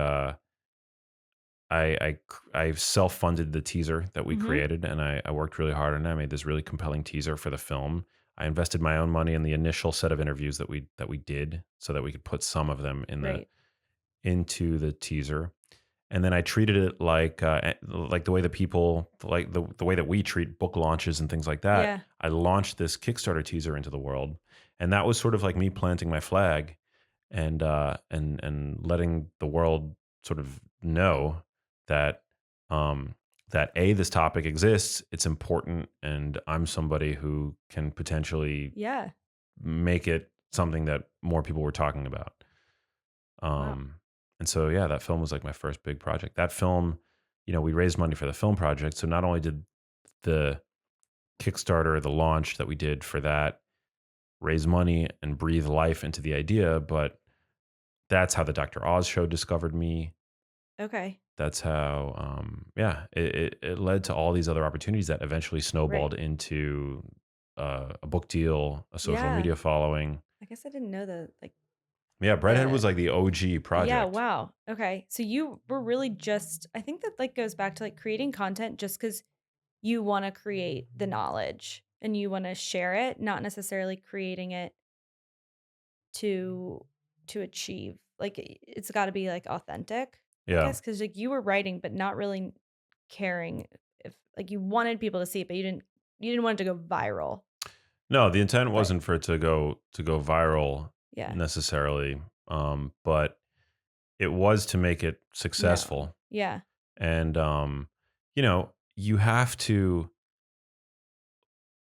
I self funded the teaser that we Mhm. created, and I worked really hard on it. I made this really compelling teaser for the film. I invested my own money in the initial set of interviews that we did, so that we could put some of them Right. into the teaser. And then I treated it like the way that people like the way that we treat book launches and things like that. Yeah. I launched this Kickstarter teaser into the world, and that was sort of like me planting my flag and letting the world sort of know that um, that this topic exists, it's important, and I'm somebody who can potentially Yeah. make it something that more people were talking about. Wow. Um, and so, yeah, that film was like my first big project. That film, we raised money for the film project. So not only did the Kickstarter, the launch that we did for that raise money and breathe life into the idea, but that's how the Dr. Oz show discovered me. Okay. That's how, yeah, it led to all these other opportunities that eventually Right. snowballed into a book deal, a social Yeah. media following. I guess I didn't know Yeah, Breadhead the was like the OG yeah, project. wow. Okay. So you were really just I think that, like, goes back to, like, creating content just because you wanna create the knowledge and you wanna share it, not necessarily creating it to achieve like, it's gotta be, like, authentic, I Yeah. guess, because like, you were writing, but not really caring if like, you wanted people to see it, but you didn't want it to go viral. No, the intent But wasn't for it to go viral yeah. necessarily, but it was to make it No. successful. Yeah. And you have to,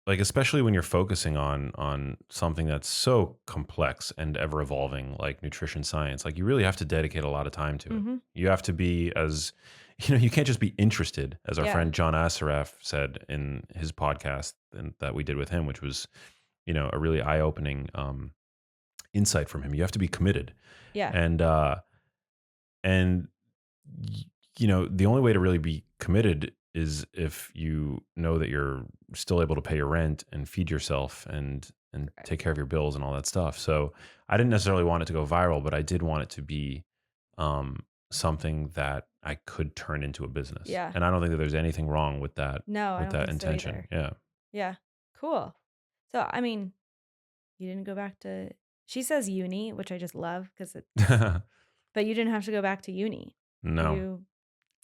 like, especially when you're focusing on something that's so complex and ever evolving, like nutrition science, like you really have to dedicate a lot of time to it. Mhm. You have to be as you can't just be interested, as our Yeah. friend John Assaraf said in his podcast that we did with him, which was a really eye-opening insight from him. You have to be committed, Yeah. and and y- the only way to really be committed is if you know that you're still able to pay your rent and feed yourself and Correct. take care of your bills and all that stuff. So I didn't necessarily want it to go viral, but I did want it to be um, something that I could turn into a business. Yeah. And I don't think that there's anything wrong No, I with don't that think so intention. either. Yeah. Yeah. Cool. So, I mean, you didn't go back to she says uni, which I just love because it but you didn't have to go back to uni. No. You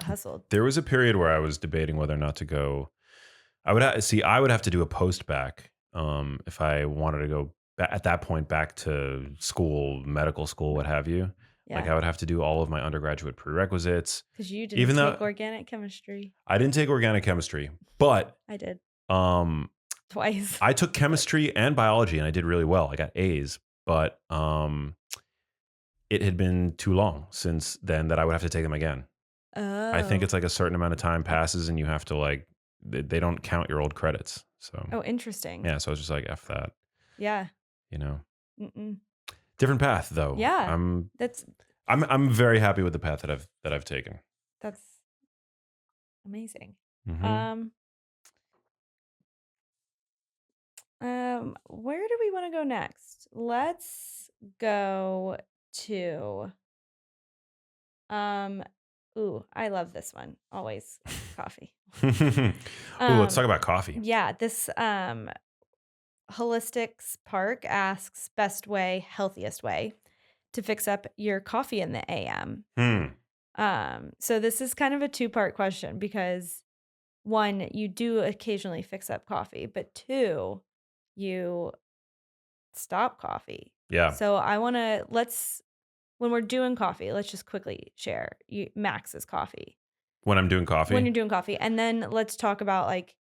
hustled. There was a period where I was debating whether or not to go. I would have to do a post back if I wanted to go at that point back to school, medical school, what Right. have you. Like Yeah. I would have to do all of my undergraduate prerequisites, Because you didn't even though take organic chemistry. I didn't take organic chemistry, but I did um, twice. I took But chemistry and biology and I did really well. I got A's, but it had been too long since then that I would have to take them again. I think oh, it's like a certain amount of time like passes and you have to like they don't count your old credits. So Oh, interesting. yeah, so I was just like, F that, Yeah. you know. Mm-mm. Different path though. Yeah. That's I'm very happy with the path that I've taken. that's amazing. Hmm. Um, where do we want to go next? Let's go to um ooh, I love this one. Always coffee. Ooh, let's Um, talk about coffee. yeah, this Holistics Park asks best way, healthiest way to fix up your coffee in the AM. Hmm. So this is kind of a two-part question because one, you do occasionally fix up coffee, but two, you stop coffee. Yeah. So I want to when we're doing coffee, let's just quickly share Max's coffee. When I'm doing When coffee. you're doing coffee, and then let's talk about like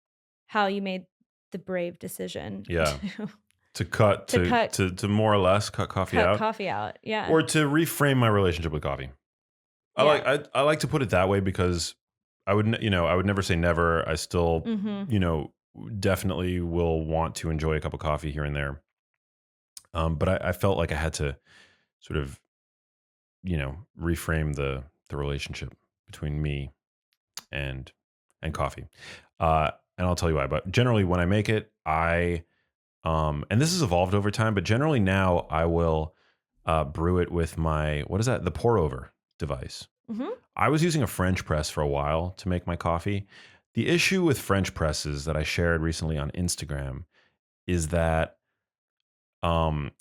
how you made the brave decision Yeah. to To cut to to cut to to more or less cut coffee cut out, coffee out. Yeah. or to reframe my relationship with coffee. Yeah. I like to put it that way because I would never say never. I still, Mhm. definitely will want to enjoy a cup of coffee here and there. But I felt like I had to sort of, reframe the relationship between me and coffee. And I'll tell you why. But generally, when I make it, and this has evolved over time, but generally now I will brew it with my, what is that? The pour over device. Mhm. I was using a French press for a while to make my coffee. The issue with French presses that I shared recently on Instagram is that um,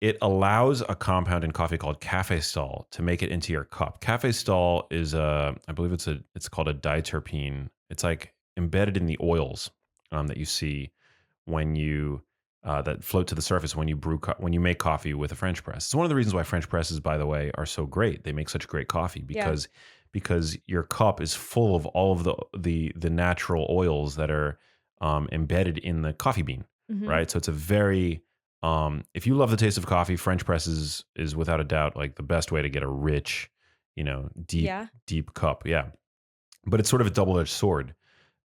it allows a compound in coffee called cafe stall to make it into your cup. Cafe stall is I believe it's called a diterpene. It's like embedded in the oils that you see when you that float to the surface when you when you make coffee with a French press. It's one of the reasons why French presses, by the way, are so great. They make such great coffee Yeah. because your cup is full of all of the natural oils that are embedded in the coffee bean, Mhm. right? So it's a very if you love the taste of coffee, French press is without a doubt like the best way to get a rich, Yeah. deep cup. Yeah, but it's sort of a double edged sword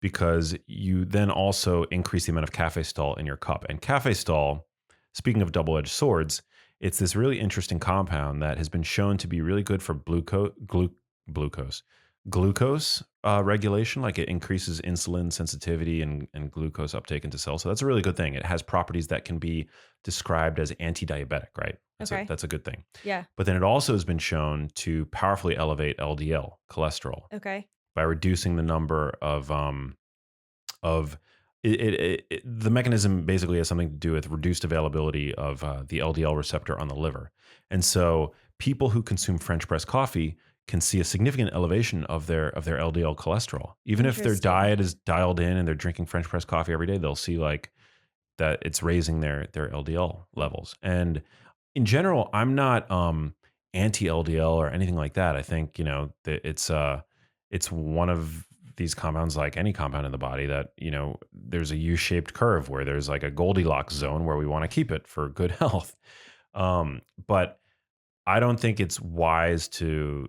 because you then also increase the amount of cafe stall in your cup. And cafe stall, speaking of double edged swords, it's this really interesting compound that has been shown to be really good for glucose regulation. Like it increases insulin sensitivity and glucose uptake into cells. So that's a really good thing. It has properties that can be described as anti-diabetic, right? Okay. That's a good thing. Yeah. But then it also has been shown to powerfully elevate LDL cholesterol Okay. by reducing the number of the mechanism basically has something to do with reduced availability of the LDL receptor on the liver. And so people who consume French press coffee can see a significant elevation of their LDL cholesterol. Even if their Interesting. diet is dialed in and they're drinking French press coffee every day, they'll see like that it's raising their LDL levels. And in general, I'm not anti LDL or anything like that. I think that it's one of these compounds, like any compound in the body, that there's a U-shaped curve where there's like a Goldilocks zone where we want to keep it for good health. But I don't think it's wise to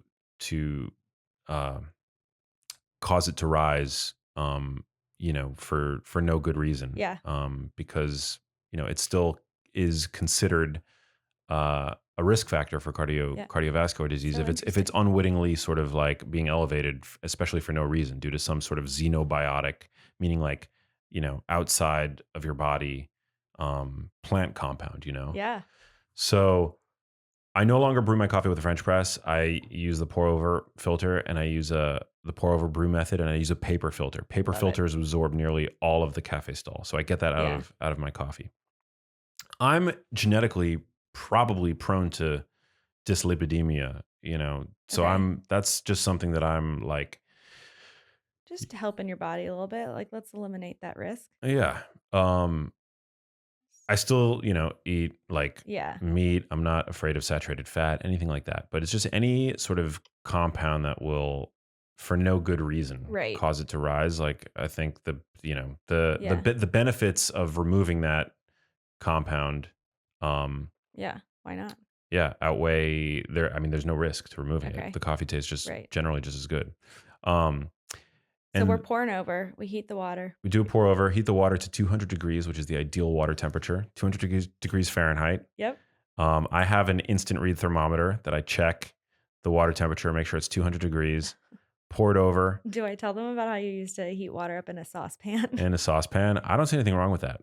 uh, cause it to rise. For no good reason. Yeah. Because it still is considered a risk factor for Yeah. cardiovascular disease So if it's interesting. unwittingly sort of like being elevated, especially for no reason, due to some sort of xenobiotic, meaning like outside of your body plant compound. Yeah. So I no longer brew my coffee with a French press. I use the pour over filter, and I use the pour over brew method, and I use a paper filter. Paper Love it. filters absorb nearly all of the cafe stall, so I get that Yeah. out of my coffee. I'm genetically probably prone to dyslipidemia, so Okay. that's just something that I'm like, Just to help in your body a little bit. Like, let's eliminate that risk. yeah. I still, eat like Yeah. meat. I'm not afraid of saturated fat, anything like that. But it's just any sort of compound that will, for no good reason, Right. cause it to rise. Like I think Yeah. the benefits of removing that compound, um, Yeah. Why not? yeah, outweigh there. I mean, there's no risk to removing it. Okay. The coffee tastes just Right. generally just as good. Um, So we're And pouring over. We heat the water. we do a pour over, heat the water to 200 degrees, which is the ideal water temperature, 200 degrees Fahrenheit. Yep. I have an instant read thermometer that I check the water temperature, make sure it's 200 degrees, pour it over Do I tell them about how you used to heat water up in a saucepan? in a saucepan. I don't see anything wrong with that.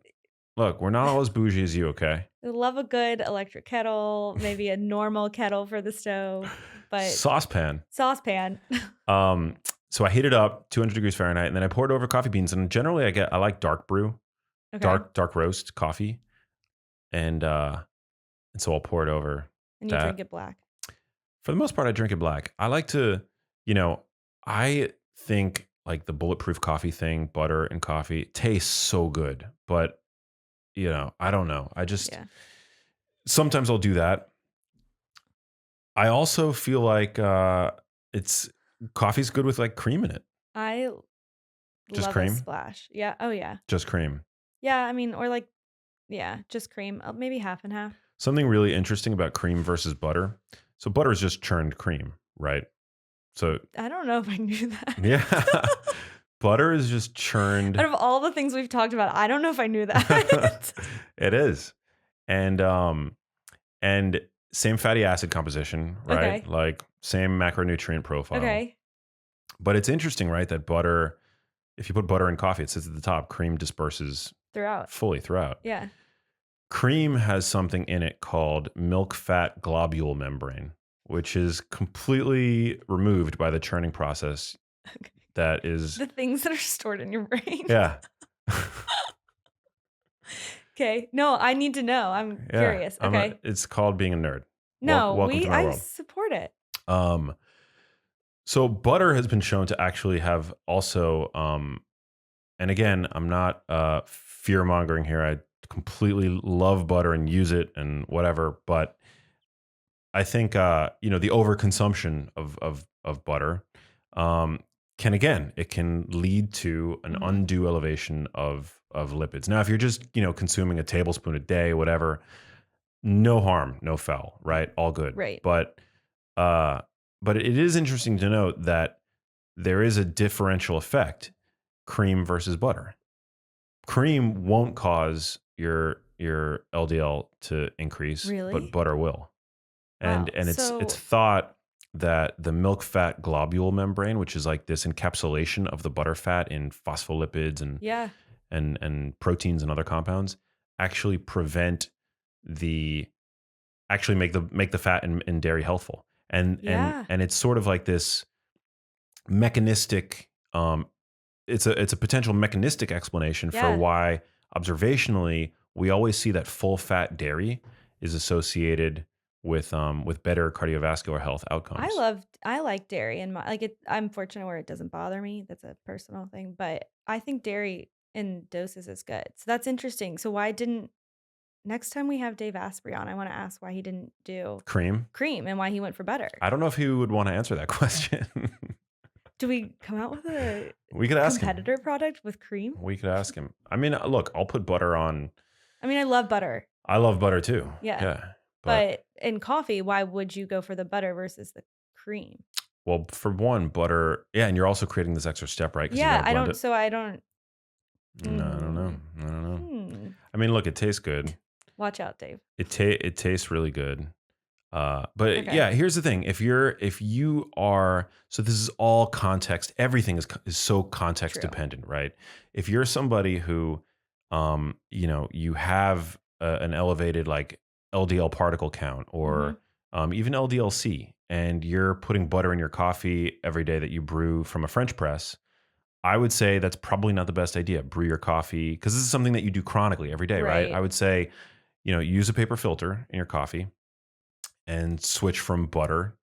Look, we're not all as bougie as you, okay? I love a good electric kettle, maybe a normal kettle for the stove, but Saucepan. saucepan. So I heat it up 200 degrees Fahrenheit, and then I pour it over coffee beans. And generally, I like dark brew, Okay. dark roast coffee, and so I'll pour it over And you that. drink it black. For the most part, I drink it black. I like to, you know, I think like the bulletproof coffee thing, butter and coffee, tastes so good. But, I don't know. I just, Yeah. sometimes I'll do that. I also feel like it's coffee's good with like cream in it. I Just love cream? a splash. Yeah. Oh, yeah. Just cream. Yeah. I mean, or like, yeah, just cream. Maybe half and half. Something really interesting about cream versus butter. So butter is just churned cream, right? So I don't know if I knew that. yeah, butter is just churned. Out of all the things we've talked about, I don't know if I knew that. It is. And same fatty acid composition, right? Okay. Like same macronutrient profile. Okay. But it's interesting, right? That butter, if you put butter in coffee, it sits at the top, cream disperses Throughout. fully throughout. Yeah. Cream has something in it called milk fat globule membrane, which is completely removed by the churning process. Okay. That is, The things that are stored in your brain. yeah. Okay. No, I need to know. I'm Yeah, curious. Okay. it's called being a nerd. No, Welcome to my I world. support it. So butter has been shown to actually have also, and again, I'm not fear mongering here. I completely love butter and use it and whatever, but I think the overconsumption of butter it can lead to an Mhm. undue elevation of lipids. Now, if you're just consuming a tablespoon a day, whatever, no harm, no foul, right? All good. Right. But it is interesting to note that there is a differential effect, cream versus butter. Cream won't cause your LDL to increase, Really? but butter will. And Wow. it's So- thought that the milk fat globule membrane, which is like this encapsulation of the butter fat in phospholipids and Yeah. and proteins and other compounds, actually make the fat in dairy healthful. Yeah. And it's sort of like this mechanistic it's a potential mechanistic explanation Yeah. for why observationally we always see that full fat dairy is associated with better cardiovascular health outcomes. I like dairy and I'm fortunate where it doesn't bother me. That's a personal thing, but I think dairy in doses is good. So that's interesting. So why didn't next time we have Dave Asprey on, I want to ask why he didn't do Cream. and why he went for butter. I don't know if he would want to answer that question. Do we come out with a We could ask him. competitor product with cream? We could ask him. I mean, look, I'll put butter on. I mean, I love butter, I love butter too. Yeah. Yeah. but in coffee, why would you go for the butter versus the cream? Well, for one, butter. Yeah, and you're also creating this extra step, right? 'Cause you Yeah, gotta I blend don't. it. So I don't. No, I don't know. I don't know. Hmm. I mean, look, it tastes good. Watch out, Dave. It tastes really good. But Okay. yeah, here's the thing: if you are, so this is all context. Everything is so context True. dependent, right? If you're somebody who, you have an elevated like LDL particle count or even LDL-C, and you're putting butter in your coffee every day that you brew from a French press, I would say that's probably not the best idea. Brew your coffee because this is something that you do chronically every day, right? Right. I would say, use a paper filter in your coffee and switch from butter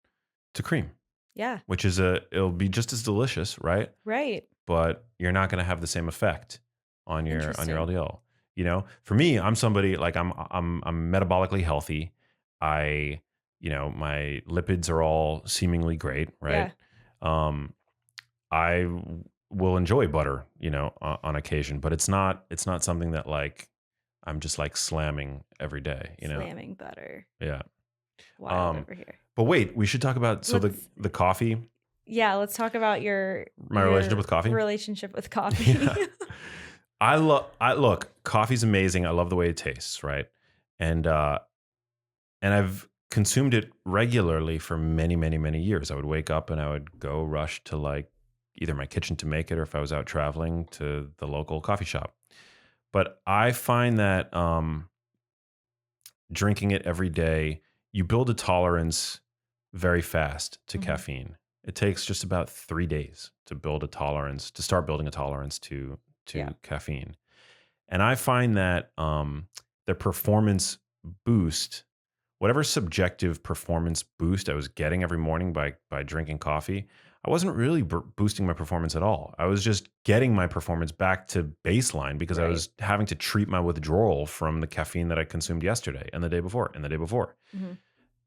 to cream, Yeah. which is it'll be just as delicious, right? Right. But you're not going to have the same effect on your Interesting. LDL. For me, I'm somebody like I'm metabolically healthy. My lipids are all seemingly great, right? I will enjoy butter, on occasion, but it's not something that like I'm just like slamming every day, Slamming butter. Yeah. Wild over here. But wait, we should talk about Let's- the coffee. Yeah, let's talk about My relationship your with coffee. relationship with coffee. Yeah. I look, coffee's amazing. I love the way it tastes, right? And and I've consumed it regularly for many, many, many years. I would wake up and I would go rush to like either my kitchen to make it, or if I was out traveling, to the local coffee shop. But I find that drinking it every day, you build a tolerance very fast to Mhm. caffeine. It takes just about 3 days to build a tolerance, to start building a tolerance Yeah. to caffeine. And I find that the performance boost, whatever subjective performance boost I was getting every morning by drinking coffee, I wasn't really boosting my performance at all. I was just getting my performance back to baseline because I Right. was having to treat my withdrawal from the caffeine that I consumed yesterday and the day before and the day before. Mhm.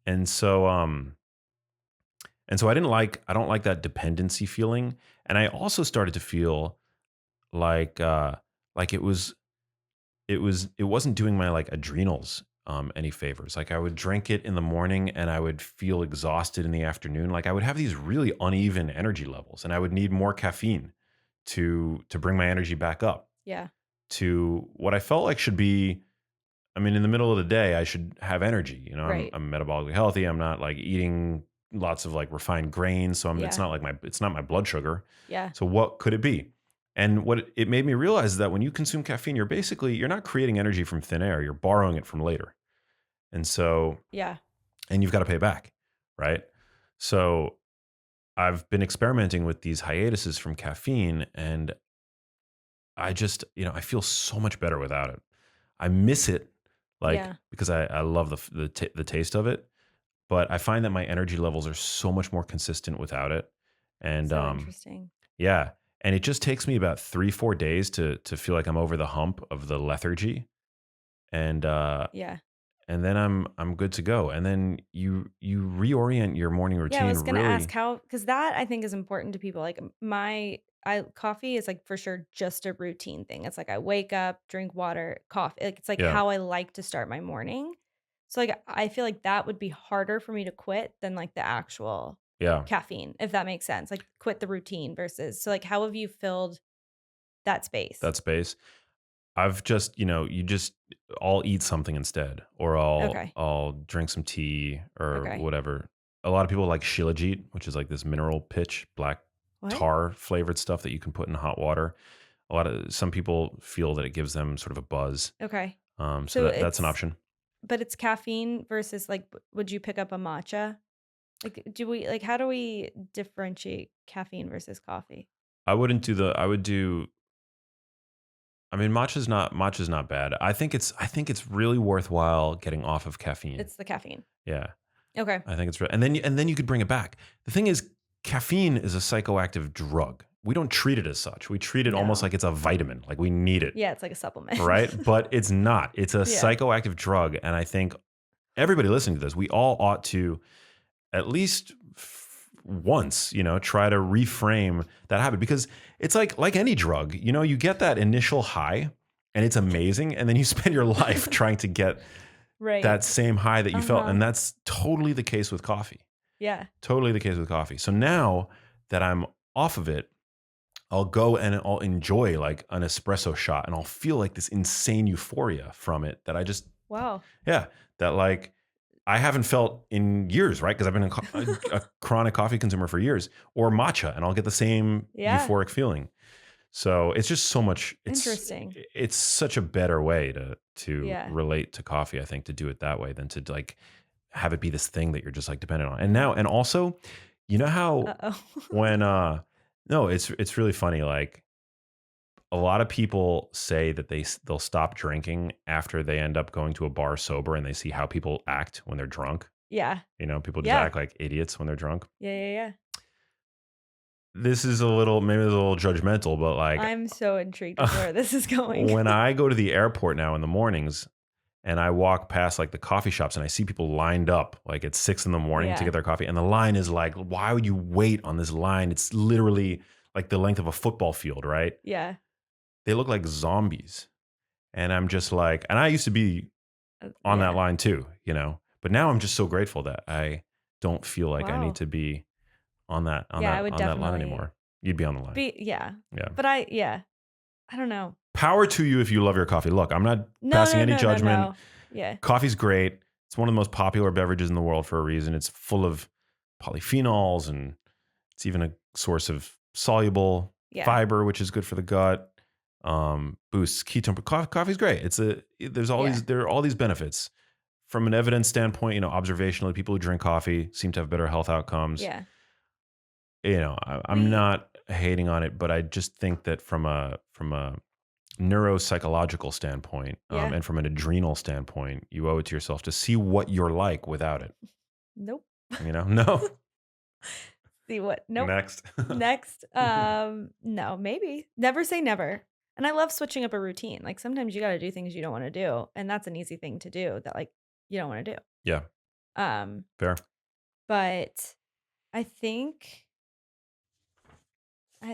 And so I don't like that dependency feeling. And I also started to feel like like it wasn't doing my like adrenals any favors. Like I would drink it in the morning and I would feel exhausted in the afternoon. Like I would have these really uneven energy levels, and I would need more caffeine to bring my energy back up Yeah. to what I felt like should be. I mean, in the middle of the day, I should have energy. You know, Right. I'm metabolically healthy. I'm not like eating lots of like refined grains, so it's Yeah. not like it's not my blood sugar. Yeah. So what could it be? And what it made me realize is that when you consume caffeine, you're not creating energy from thin air. You're borrowing it from later, and so Yeah. and you've got to pay back, right? So I've been experimenting with these hiatuses from caffeine, and I just I feel so much better without it. I miss it, like Yeah. because I love the taste of it, but I find that my energy levels are so much more consistent without it. And So interesting. yeah, and it just takes me about 3-4 days to feel like I'm over the hump of the lethargy, and Yeah. and then I'm good to go. And then you reorient your morning Yeah, I routine was gonna ask really. how, because that I think is important to people. Like my I coffee is like for sure just a routine thing. It's like I wake up, drink water, coffee. Like it's like Yeah, how I like to start my morning. So like I feel like that would be harder for me to quit than like the actual yeah, caffeine, if that makes sense. Like quit the routine versus, so like how have you filled that space? that space. I've just, you just I'll eat something instead, or Okay. I'll drink some tea or Okay. whatever. A lot of people like shilajit, which is like this mineral pitch, black What? tar flavored stuff that you can put in hot water. Some people feel that it gives them sort of a buzz. Okay. So So that's an it's option. but it's caffeine versus like would you pick up a matcha? Like, do we like how do we differentiate caffeine versus coffee? I would do. I mean, matcha's not bad. I think it's really worthwhile getting off of caffeine. It's the caffeine. Yeah. Okay. I think it's and then you could bring it back. The thing is, caffeine is a psychoactive drug. We don't treat it as such. We treat it almost No. like it's a vitamin, like we need it, Yeah, it's like a supplement. right? But it's not. It's a Yeah. psychoactive drug, and I think everybody listening to this, we all ought to at least once, try to reframe that habit, because it's like any drug. You get that initial high, and it's amazing, and then you spend your life trying to get Right. that same high that you felt, Uh-huh. and that's totally the case with coffee. Yeah. Totally the case with coffee. So now that I'm off of it, I'll go and I'll enjoy like an espresso shot, and I'll feel like this insane euphoria from it that I just, Wow. yeah, that like I haven't felt in years, right? Because I've been a chronic coffee consumer for years, or matcha, and I'll get the same Yeah. euphoric feeling. So it's just so much, Interesting. it's such a better way to Yeah. relate to coffee, I think, to do it that way than to like have it be this thing that you're just like dependent on. And now, and also, you know how Uh-oh. when no, it's really funny. Like a lot of people say that they'll stop drinking after they end up going to a bar sober, and they see how people act when they're drunk. Yeah. People just Yeah. act like idiots when they're drunk. Yeah, yeah, yeah. This is maybe a little judgmental, but like I'm so intrigued with where this is going. when I go to the airport now in the mornings, and I walk past like the coffee shops, and I see people lined up like at 6 in the morning to Yeah. get their coffee. And the line is like, why would you wait on this line? It's literally like the length of a football field, right? Yeah. They look like zombies. And I'm just like, and I used to be on that Yeah. line too, but now I'm just so grateful that I don't feel like I need Wow. to be on that Yeah, I would on that line definitely anymore. You'd be on the line. yeah. Yeah. But I don't know. Power to you if you love your coffee. Look, I'm not No, passing no, any no, no, judgment. no. Yeah. Coffee's great. It's one of the most popular beverages in the world for a reason. It's full of polyphenols, and it's even a source of soluble Yeah. fiber, which is good for the gut. Boosts ketone. Coffee's great. Yeah. There are all these benefits. From an evidence standpoint, observationally, people who drink coffee seem to have better health outcomes. Yeah. I'm We not hating on it, but I just think that from a neuropsychological standpoint, yeah. and from an adrenal standpoint, you owe it to yourself to see what you're like without it. Nope. No. See what? Nope. Next. Next. No, maybe. Never say never. And I love switching up a routine. Like sometimes you got to do things you don't want to do, and that's an easy thing to do that like you don't want to do. Yeah, Um, fair. but I think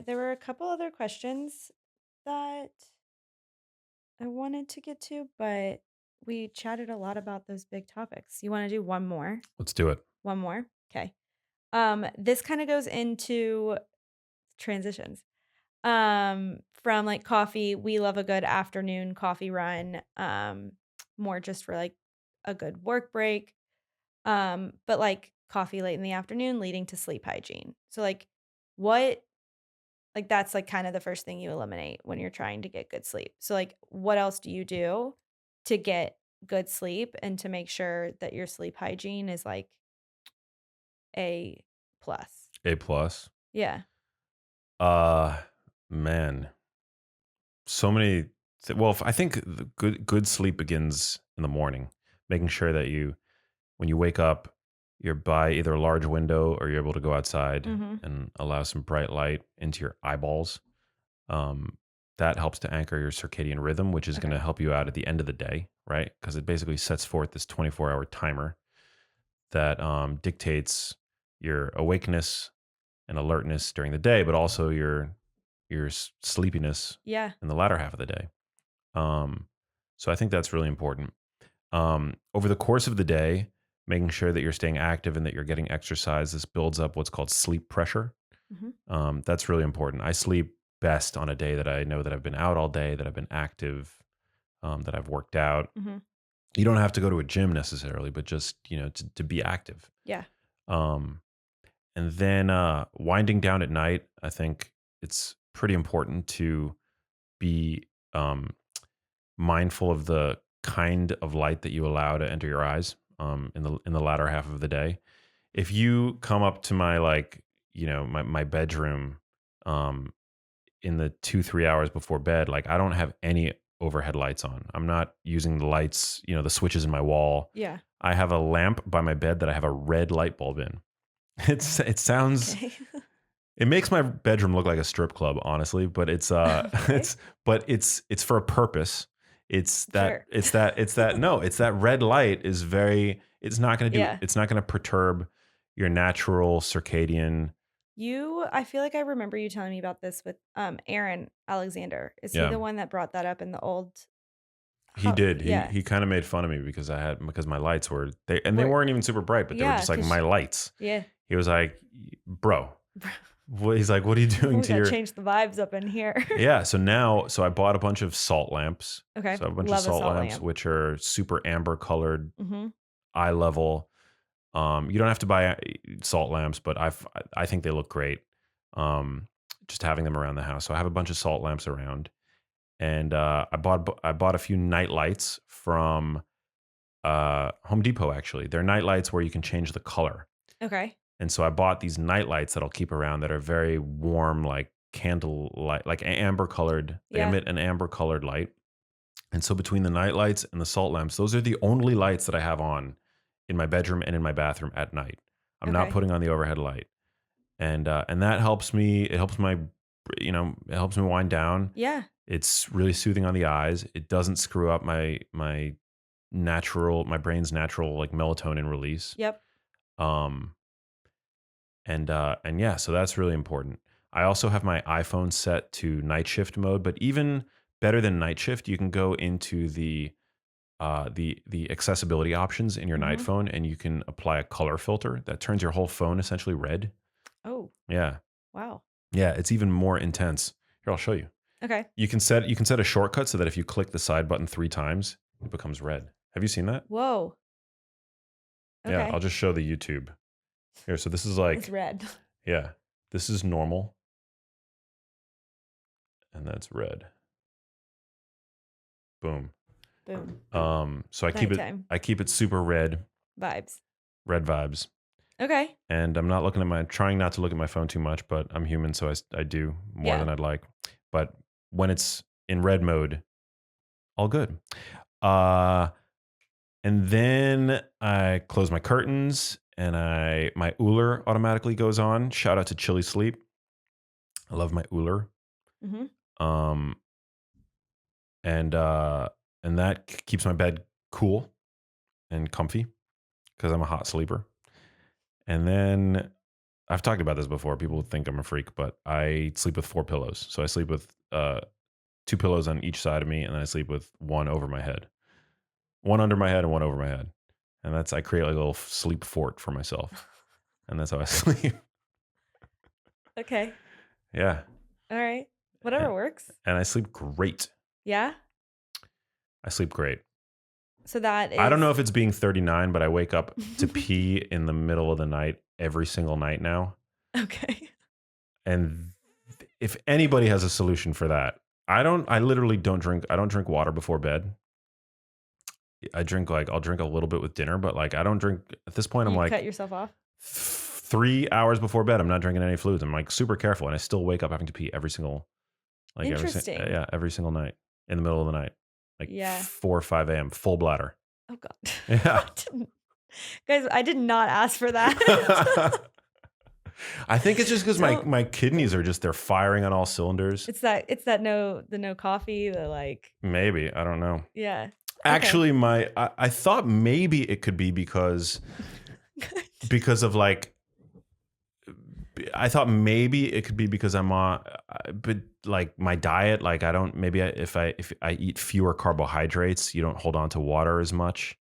there were a couple other questions that I wanted to get to, but we chatted a lot about those big topics. You want to do one more? Let's do it. One more? Okay. This kind of goes into transitions. From like coffee, we love a good afternoon coffee run. More just for like a good work break. But like coffee late in the afternoon leading to sleep hygiene. So like what like that's like kind of the first thing you eliminate when you're trying to get good sleep. So like what else do you do to get good sleep and to make sure that your sleep hygiene is like a plus? A plus. Yeah. Uh, man, so many. Well, I think the good sleep begins in the morning, making sure that when you wake up, you're by either a large window or you're able to go outside Mhm. and allow some bright light into your eyeballs. Um, that helps to anchor your circadian rhythm, which is going to Okay. help you out at the end of the day, right? Because it basically sets forth this 24-hour timer that dictates your awakeness and alertness during the day, but also your sleepiness Yeah. in the latter half of the day. Um, so I think that's really important. Over the course of the day, making sure that you're staying active and that you're getting exercise. This builds up what's called sleep pressure. Mhm. That's really important. I sleep best on a day that I know that I've been out all day, that I've been active, that I've worked out. Mhm. You don't have to go to a gym necessarily, but just to be active. Yeah. Um, and then winding down at night, I think it's pretty important to be mindful of the kind of light that you allow to enter your eyes in the latter half of the day. If you come up to my my bedroom um, in the 2-3 hours before bed, like I don't have any overhead lights on. I'm not using the lights, the switches in my wall. Yeah. I have a lamp by my bed that I have a red light bulb in. It sounds Okay. it makes my bedroom look like a strip club, honestly, but Okay. it's for a purpose. Sure. It's that red light is very Yeah. it's not going to perturb your natural circadian. I feel like I remember you telling me about this with Aaron Alexander. Is he Yeah. the one that brought that up in the old He did. yeah. He kind of made fun of me because my lights they Where weren't even super bright, but they were yeah, just like 'cause my lights. yeah. He was like, "Bro, he's like, what are you doing We to gotta your?" change the vibes up in here. Yeah. So I bought a bunch of salt lamps. Okay. So I have a bunch of Love a salt salt lamps, lamp. which are super amber colored, Mhm. eye level. You don't have to buy salt lamps, but I think they look great. Um, just having them around the house. So I have a bunch of salt lamps around, and I bought a few night lights from Home Depot. Actually, they're night lights where you can change the color. Okay. And so I bought these night lights that I'll keep around that are very warm, like candle light, like amber colored. They Yeah. emit an amber colored light. And so between the night lights and the salt lamps, those are the only lights that I have on in my bedroom and in my bathroom at night. I'm not Okay. putting on the overhead light. And that helps me. It helps it helps me wind down. Yeah. It's really soothing on the eyes. It doesn't screw up my brain's natural like melatonin release. Yep. Um, and yeah, so that's really important. I also have my iPhone set to night shift mode, but even better than night shift, you can go into the accessibility options in your night Mhm. phone, and you can apply a color filter that turns your whole phone essentially red. Oh, Yeah. wow. Yeah. It's even more intense. Here, I'll show you. Okay. You can set a shortcut so that if you click the side button 3 times, it becomes red. Have you seen that? Whoa. Yeah. I'll Okay. just show the YouTube. Here. So this is It's like, red. yeah, this is normal. And that's red. Boom. Boom. So Nighttime I keep it super red vibes. vibes. Okay. And I'm not trying not to look at my phone too much, but I'm human. So I do more Yeah. than I'd like. But when it's in red mode, all good. And then I close my curtains and my Uller automatically goes on. Shout out to Chili Sleep. I love my Uller. Mm-hmm. Um, and that keeps my bed cool and comfy because I'm a hot sleeper. And then I've talked about this before. People think I'm a freak, but I sleep with 4 pillows. So I sleep with 2 pillows on each side of me, and then I sleep with 1 over my head, 1 under my head, and 1 over my head. And I create like a little sleep fort for myself, and that's how I sleep. Okay. Yeah. All right. Whatever and, works. and I sleep great. Yeah. I sleep great. So that is. I don't know if it's being 39, but I wake up to pee in the middle of the night every single night now. Okay. And if anybody has a solution for that, I literally don't drink water before bed. I'll drink a little bit with dinner, but like I don't drink at this point. I'm like cut yourself off 3 hours before bed. I'm not drinking any fluids. I'm like super careful, and I still wake up having to pee every single Interesting. every single night in the middle of the night, like Yeah. 4 or 5 a.m. full bladder. Oh God. Yeah. Guys, I did not ask for that. I think it's just because my kidneys are they're firing on all cylinders. It's that no coffee, the like. Maybe, I don't know. Yeah. Actually, I thought maybe it could be because of like, I thought maybe it could be because I'm on, but like my diet, like I don't, maybe if I eat fewer carbohydrates, you don't hold on to water as much,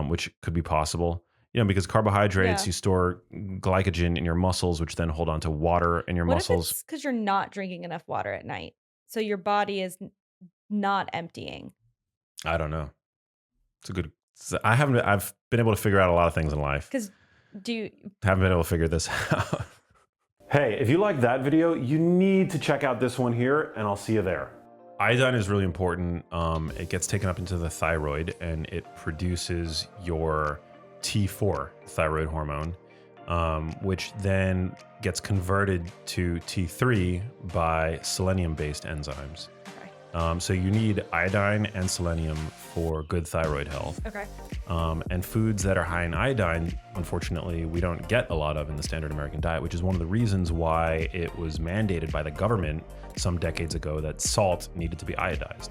which could be possible. You know, because carbohydrates, you store glycogen in your muscles, which then hold on to water in your muscles. What if it's because you're not drinking enough water at night? So your body is not emptying. I don't know. I've been able to figure out a lot of things in life. Because haven't been able to figure this out. Hey, if you like that video, you need to check out this one here, and I'll see you there. Iodine is really important. It gets taken up into the thyroid, and it produces your T4 thyroid hormone, which then gets converted to T3 by selenium-based enzymes. Okay. So you need iodine and selenium for good thyroid health. Okay. And foods that are high in iodine, unfortunately, we don't get a lot of in the standard American diet, which is one of the reasons why it was mandated by the government some decades ago that salt needed to be iodized.